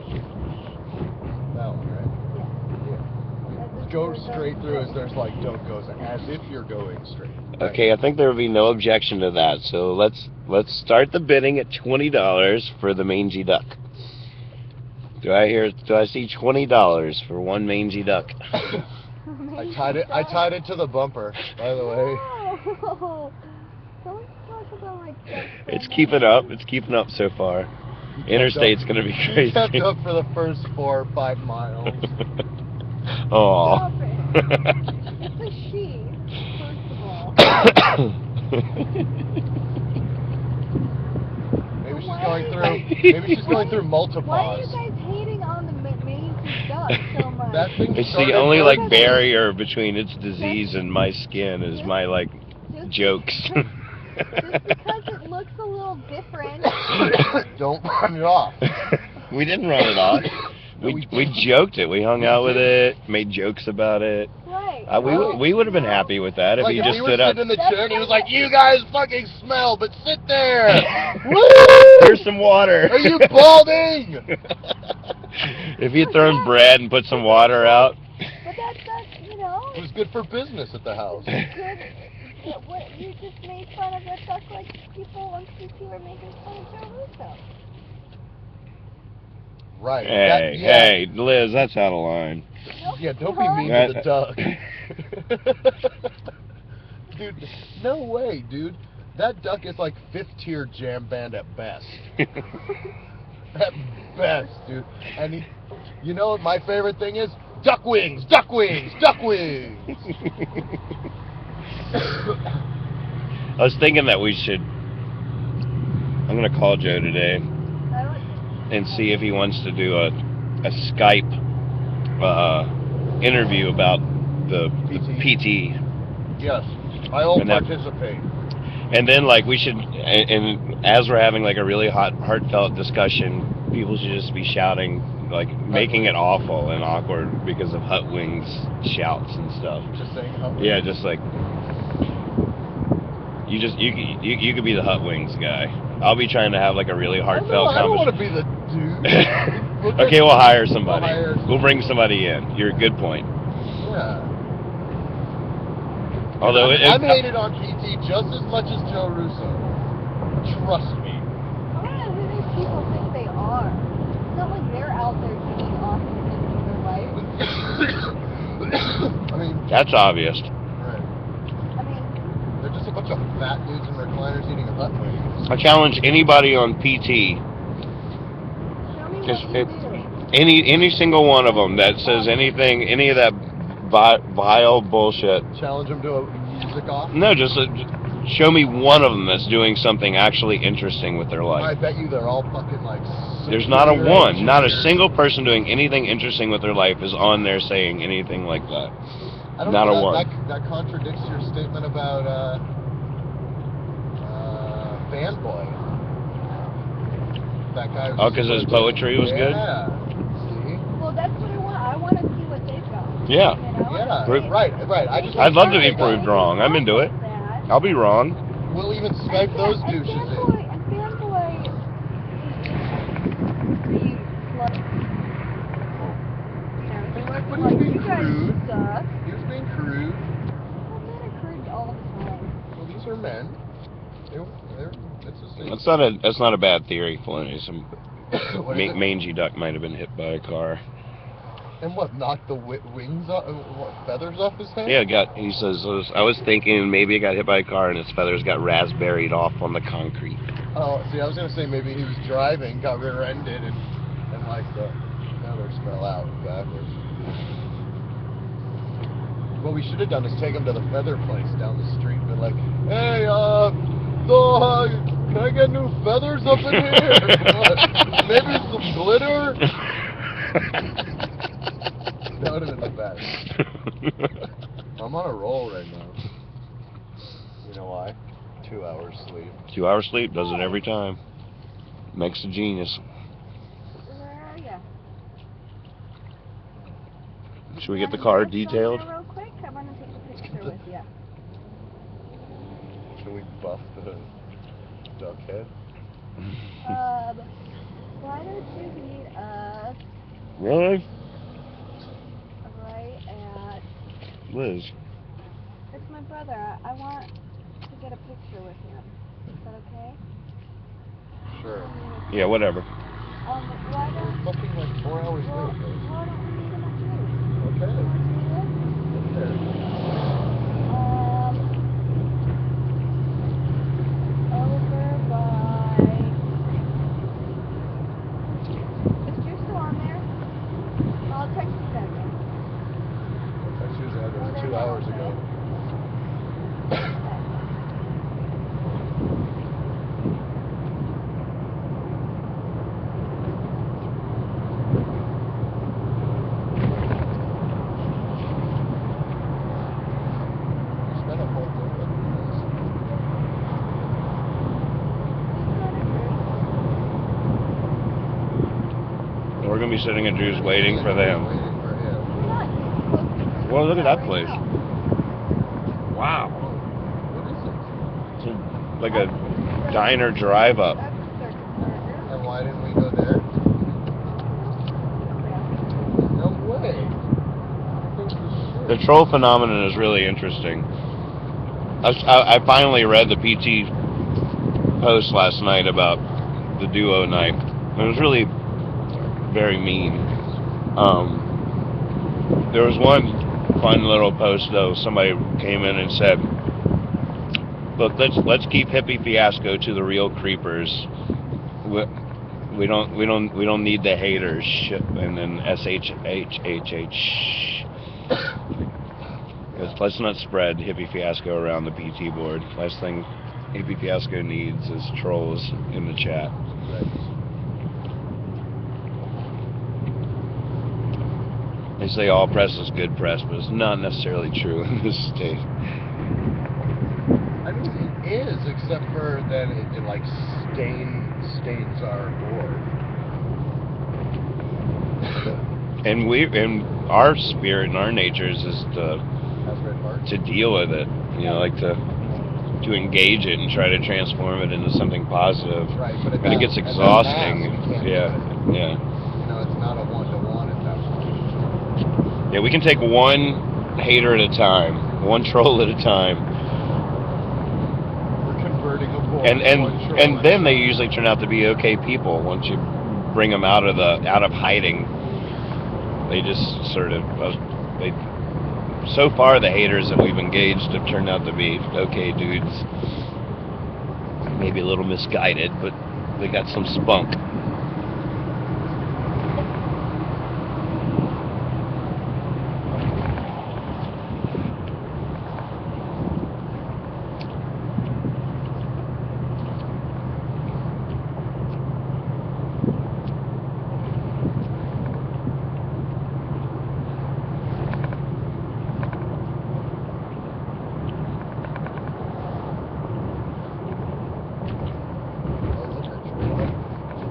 That one, right? Yeah. Yeah. That's just Go where it goes straight through as straight. there's like don't goes as if you're going straight. Okay, I think there would be no objection to that. So let's start the bidding at $20 for the mangy duck. Do I see $20 for one mangy duck? I tied it to the bumper, by the way. No! Don't talk about my duck It's so keeping much. up. It's keeping up so far. He kept Interstate's up- gonna be He crazy. kept up for the first 4 or 5 miles. Aw. Stop it. It's a she, first of all. Maybe she's Why going are through. you Maybe she's going through Why are multipause. you guys hating on the mangy duck so much? That thing It's started the only like first. barrier between its disease and my skin is my like Just jokes. Just because it looks a little different. Don't run it off. We didn't run it off. We joked it. We hung out with it, made jokes about it. Right. We would have been happy with that if Like he if just he was stood up. sitting in the chair and he was like, "You guys fucking smell, but sit there." Here's some water. Are you balding? If he had thrown bread and put some water out. But that's you know, It was good for business at the house. good. What you just made fun of a duck like people on CT were making fun of Joe Russo. Right. Hey, yeah. hey, Liz, that's out of line. Yeah, don't be mean to the duck. Dude, no way, dude. That duck is like 5th tier jam band at best. At best, dude. And he, you know what my favorite thing is? Duck wings, duck wings, duck wings. I was thinking that we should. I'm gonna call Joe today and see if he wants to do a Skype interview about the PT. Yes, I will And that- participate. And then, like, we should, and as we're having like a really heartfelt discussion, people should just be shouting, like, making it awful and awkward because of Hut Wings shouts and stuff. Just saying how. Yeah, just like you could be the Hut Wings guy. I'll be trying to have like a really heartfelt I don't want to conversation. be the dude. Okay, we'll hire somebody. We'll hire We'll bring somebody in. You're a good point. Yeah. Although I'm hated on PT just as much as Joe Russo. Trust me. I don't know who these people think they are. It's not like they're out there doing awesome things in their life. I mean, that's obvious. right. I mean, They're just a bunch of fat dudes in recliners eating Hut Wings. I challenge anybody on PT, show me Just what you if- do. any single one of them that says anything, any of that vile bullshit. Challenge them to a music off. No, just show me one of them that's doing something actually interesting with their I life. bet you they're all fucking like. There's not a superior one, not a engineers. single person doing anything interesting with their life is on there saying anything like that. I don't Not know, a one. That contradicts your statement about Fanboy. That guy. Oh, 'cause his poetry was good? Yeah. See? Well, that's what I want. I want to see what they've got. Yeah. You know? Yeah. Prove- Right. I just. I'd love to be Fanboy. proved wrong. I'm into it. I'll be wrong. We'll even Skype those douches in. Fanboy is being slutty. You know, But like, he's being you guys crude. suck. He was being crude. Well, men are crude all the time. Well, these are men. It's the same. That's not a bad theory, Filoni. Some What is it? mangy duck might have been hit by a car. And what? Knocked the wings off? What, feathers off his head? Yeah, he says, I was thinking maybe it got hit by a car and its feathers got raspberried off on the concrete. Oh, see, I was gonna say maybe he was driving, got rear-ended, and like the feathers fell out backwards. What we should have done is take him to the feather place down the street and be like, hey, Dog, can I get new feathers up in here? Maybe some glitter? That would have been the best. I'm on a roll right now. You know why? 2 hours sleep. 2 hours sleep does it every time. Makes a genius. Where are ya? Should we get the car detailed? Real quick, I want to take a picture with you. Can we buff the duck head? Why don't you meet us Really? right at... Liz. It's my brother. I want to get a picture with him. Is that okay? Sure. Yeah, whatever. Why don't... Fucking like 4 hours Well, late, guys. why don't we meet him at Okay. 2? Okay. Over by... Is Drew still on there? I'll text you that then. That's usually happened 2 hours ago. Spent a whole day with We're gonna be sitting at Drew's waiting for them. Waiting for him. Well, look at that place. Wow. What is it? It's like a diner drive up. That's a circus burger. And why didn't we go there? No way. The troll phenomenon is really interesting. I finally read the PT post last night about the duo night. It was really very mean. There was one fun little post though. Somebody came in and said, "Look, let's keep Hippie Fiasco to the real creepers. We don't need the haters." And then SHHHH. Let's not spread Hippie Fiasco around the PT board. Last thing Hippie Fiasco needs is trolls in the chat. They say all press is good press, but it's not necessarily true in this state. I mean, it is, except for that it like stains our board. And our spirit and our natures is to deal with it. You know, like to engage it and try to transform it into something positive. Right, but it gets exhausting. Yeah. You know, it's not a one-to-one at that point. Yeah, we can take one hater at a time, one troll at a time. We're converting a board. And then they usually turn out to be okay people once you bring them out of hiding. They just sort of so far the haters that we've engaged have turned out to be okay dudes. Maybe a little misguided, but they got some spunk.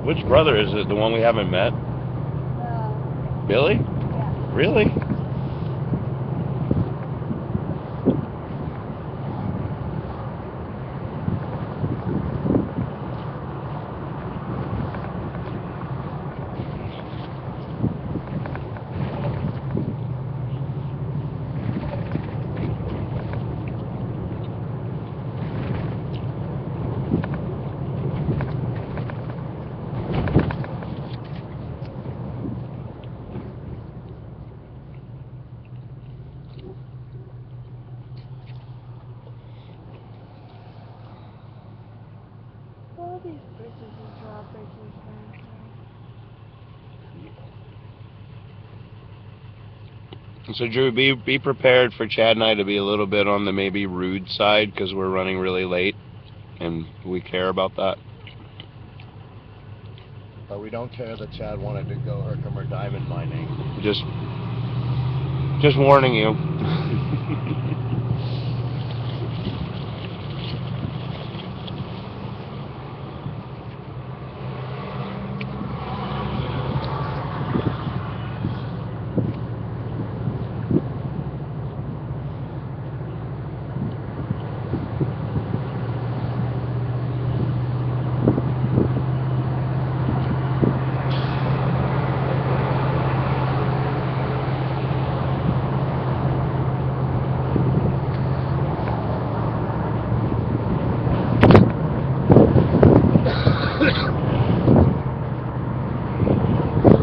Which brother is it? The one we haven't met? Billy? Yeah. Really? All these bridges and drawbridges, So Drew, be prepared for Chad and I to be a little bit on the maybe rude side because we're running really late. and we care about that. But we don't care that Chad wanted to go Herkimer diamond mining. Just warning you.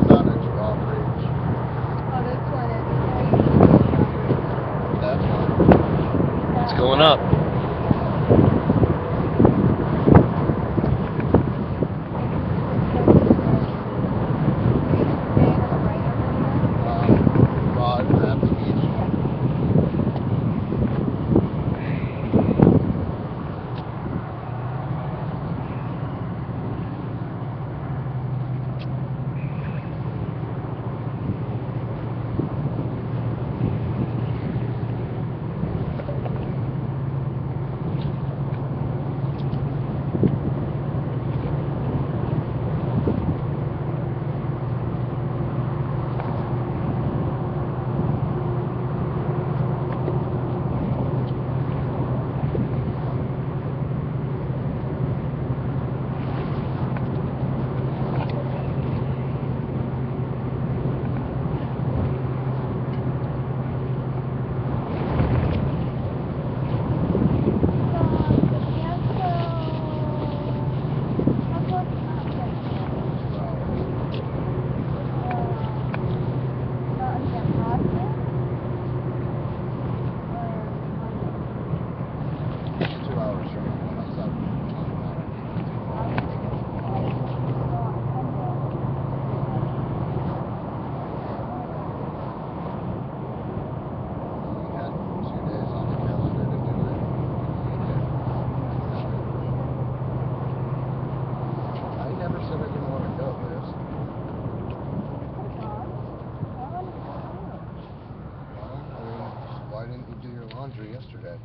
Not a drawbridge. Oh, this one is. That's one. It's going up. Rod Rapids Beach. Why didn't you do your laundry yesterday?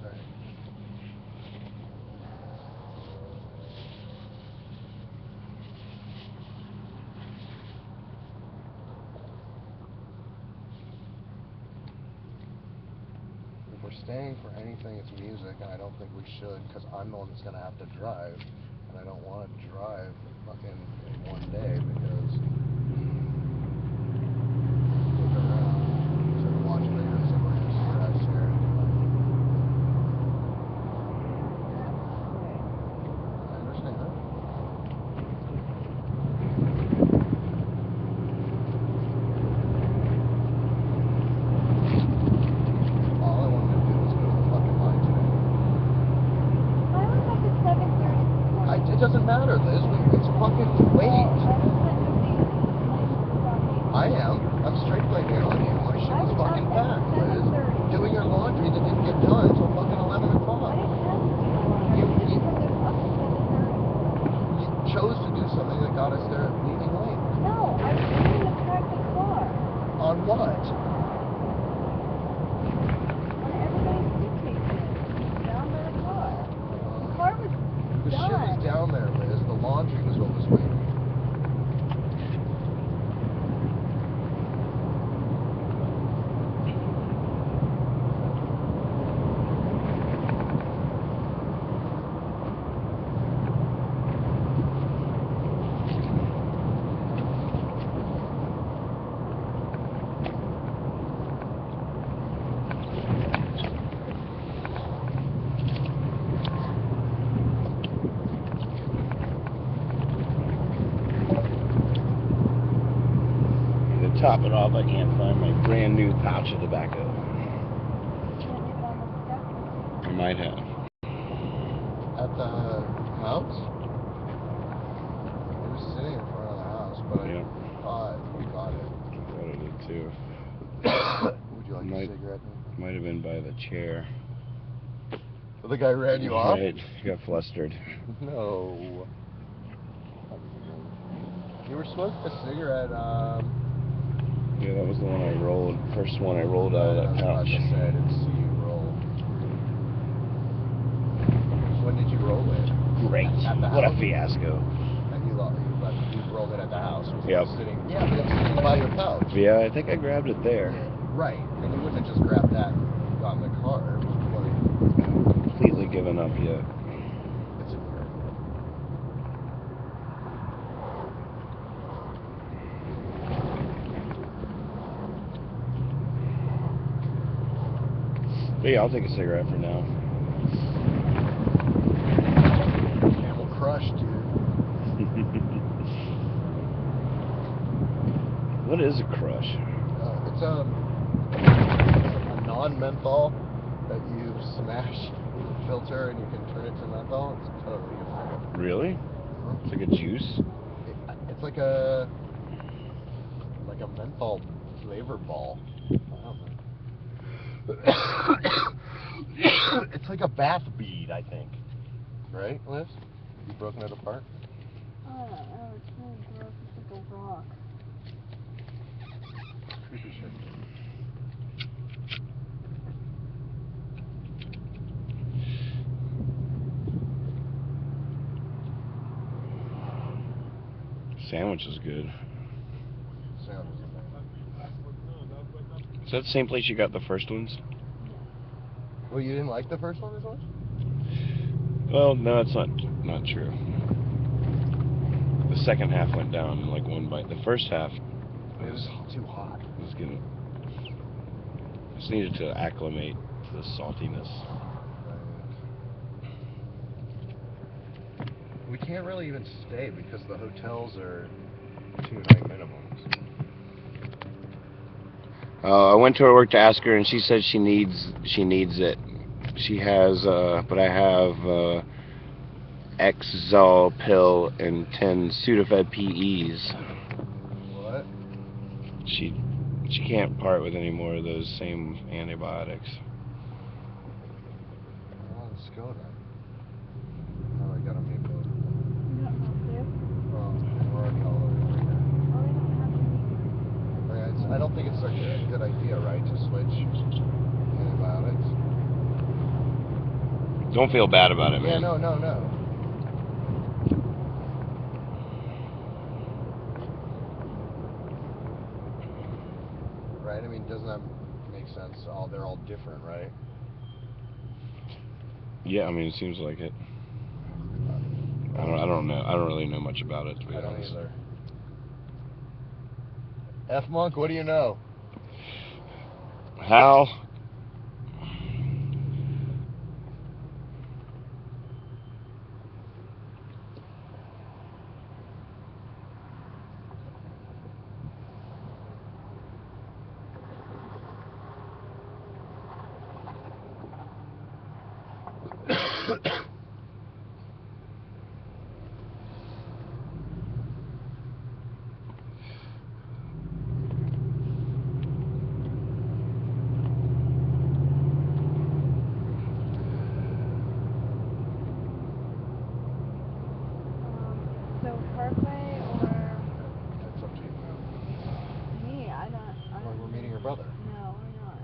Right. If we're staying for anything, it's music, and I don't think we should, because I'm the one that's going to have to drive, and I don't want to drive fucking in one day, because look around, instead of watching videos that we're just crash sharing. I understand that. All I wanted to do was go to the fucking line today. I was up at 7:30. It doesn't matter, Liz. It's fucking late. I am. I'm straight blaming it on you. My shit was fucking packed, Liz. Doing your laundry that didn't get done until fucking 11 o'clock. You chose to do something that got us there leaving late. No, I was trying to pack the car. On what? On everybody's suitcases. Down by the car. The car was The shit was done. down there, Liz. The laundry was what was waiting. To top it off, I can't find my brand new pouch of tobacco. I might have. At the house? It was sitting in front of the house, but Yeah. I thought we got it. I thought I did too. Would you like Might- a cigarette? Might have been by the chair. The guy ran you off? Right, got flustered. No. You were smoking a cigarette, Yeah, that was the one I rolled. First one I rolled out of I that was about couch. to say, I didn't see you roll. When did you roll it? Great. At the What a house? fiasco. And you rolled it at the house. Was Yep. it sitting? Yeah, but it's sitting by your couch. Yeah, I think I grabbed it there. Right. And you wouldn't have just grabbed that and got in the car. It was like, Completely given up yet. it's a But yeah, I'll take a cigarette for now. Camel Crush, dude. What is a crush? It's a non-menthol that you smash with a filter and you can turn it to menthol. It's totally different. Really? It's like a juice? It's like a menthol flavor ball. I don't know. It's like a bath bead, I think. Right, Liz? You broken it apart? I don't know, it's really gross. It's like a rock. Creepy shit. Sandwich is good. Sound is amazing. Is that the same place you got the first ones? Well, you didn't like the first one as much? Well, no, it's not true. The second half went down in like one bite. The first half It was too hot. was getting. Just needed to acclimate to the saltiness. We can't really even stay because the hotels are 2 night minimums. I went to her work to ask her, and she said she needs it. She has, but I have Exzol pill and 10 Sudafed PEs. What? She can't part with any more of those same antibiotics. Well, let's go then. Oh, I gotta make both of them. You don't have to. Well, we're already all over here. Oh, we don't have to. I don't think it's such a good idea, right, to switch antibiotics? Don't feel bad about it, Yeah, man. no. Right? I mean, doesn't that make sense? They're all different, right? Yeah, I mean, it seems like it. I don't know. I don't really know much about it, to be I don't honest. either. F Monk, what do you know? Hal, So Parkway or It's up to you now. me? I don't. Well, we're meeting your brother. No, we're not.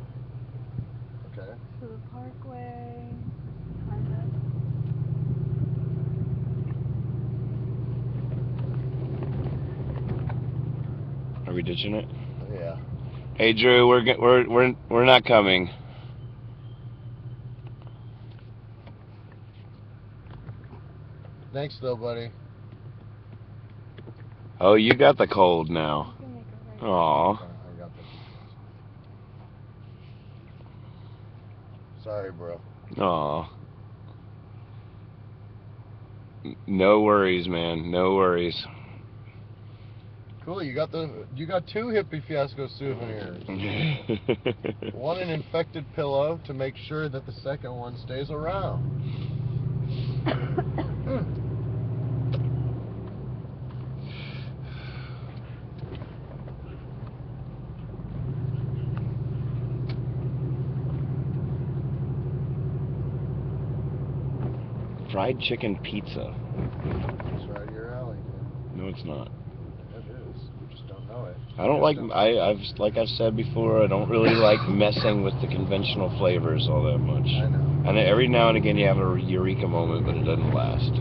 Okay. So the Parkway, kind of. are we ditching it? Yeah. Hey, Drew, we're not coming. Thanks, though, buddy. Oh, you got the cold now. You can make a right. Aw. I got the details. Sorry, bro. Aw. No worries, man. No worries. Cool. You got 2 Hippie Fiasco souvenirs. One an infected pillow to make sure that the second one stays around. Fried chicken pizza. It's right your alley, dude. No, it's not. It is. You just don't know it. I don't like. Like I've said before, I don't really like messing with the conventional flavors all that much. I know. And every now and again, you have a eureka moment, but it doesn't last.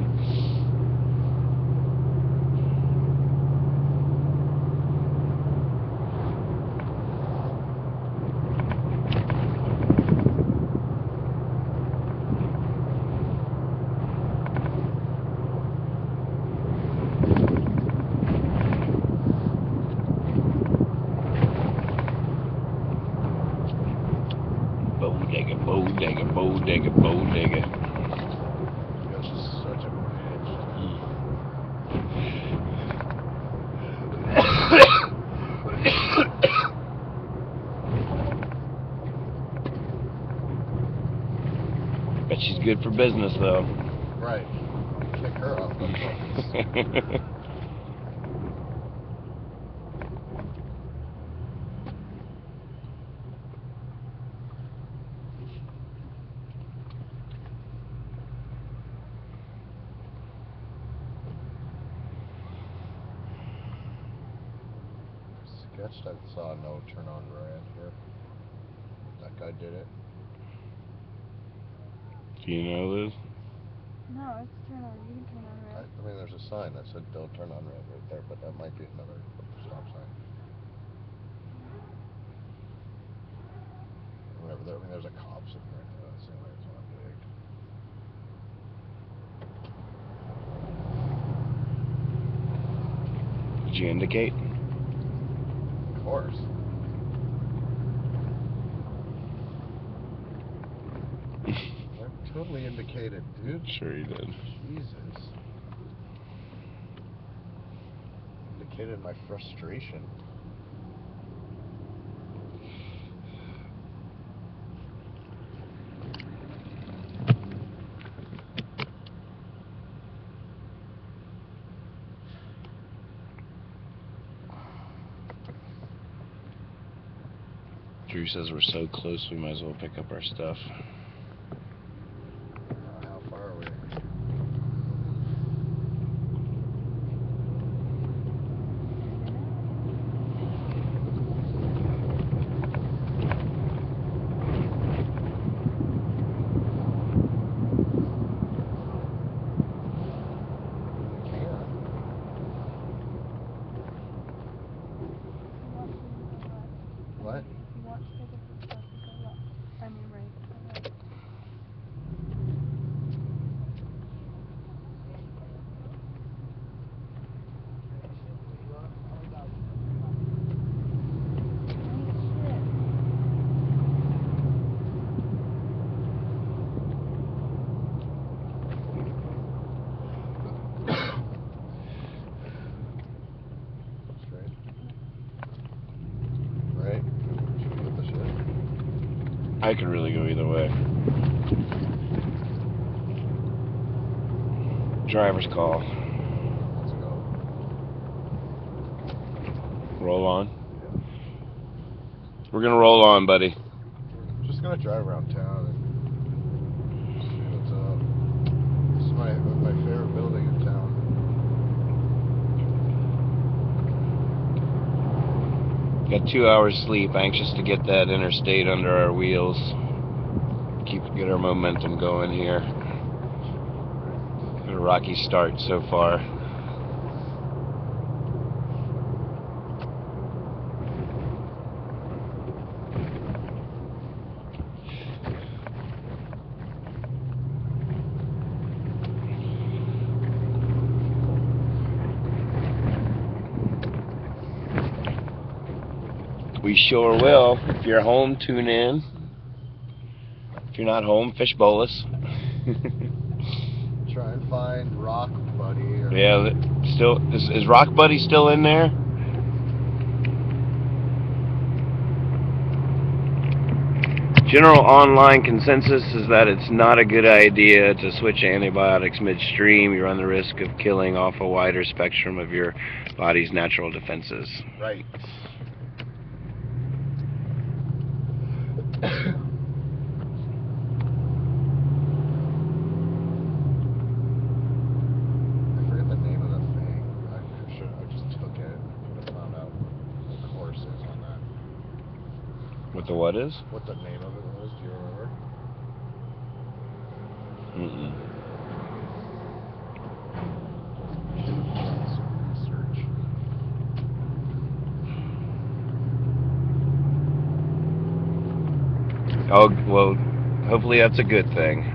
Bodega, bodega, bodega, bodega. You're just such a Bet she's good for business, though. Right. Kick her off the focus. Sketched, I saw no turn on around here. That guy did it. Do you know, Liz? No, it's turn on. You can turn on red. I mean, there's a sign that said don't turn on red right there, but that might be another stop sign. Whatever. I mean, there's a cop sitting right there. That's the only reason I'm big. Did you indicate? Of course. I totally indicated, dude. Sure you did. Jesus. Indicated my frustration. Drew says we're so close we might as well pick up our stuff. How far are we? What? You want to pick up the stuff and go left. I mean right. Go right. Straight. Right? Should we hit the shit? I could really go either way. Driver's call. Let's go. Roll on. We're gonna roll on, buddy. We're just gonna drive around town and see what's up. This is my favorite building in town. Got 2 hours sleep. Anxious to get that interstate under our wheels. Get our momentum going here. Been a rocky start so far. We sure will. If you're home, tune in. If you're not home, fish bowl us. Try and find Rock Buddy. Or Yeah, still is Rock Buddy still in there? General online consensus is that it's not a good idea to switch antibiotics midstream. You run the risk of killing off a wider spectrum of your body's natural defenses. Right. what is? What the name of it was? Do you remember? Mm-mm. Research. Oh, well, hopefully that's a good thing.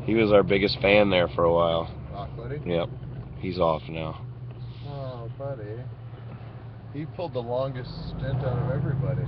He was our biggest fan there for a while. Rock Buddy? Yep. He's off now. Oh, buddy. He pulled the longest stint out of everybody.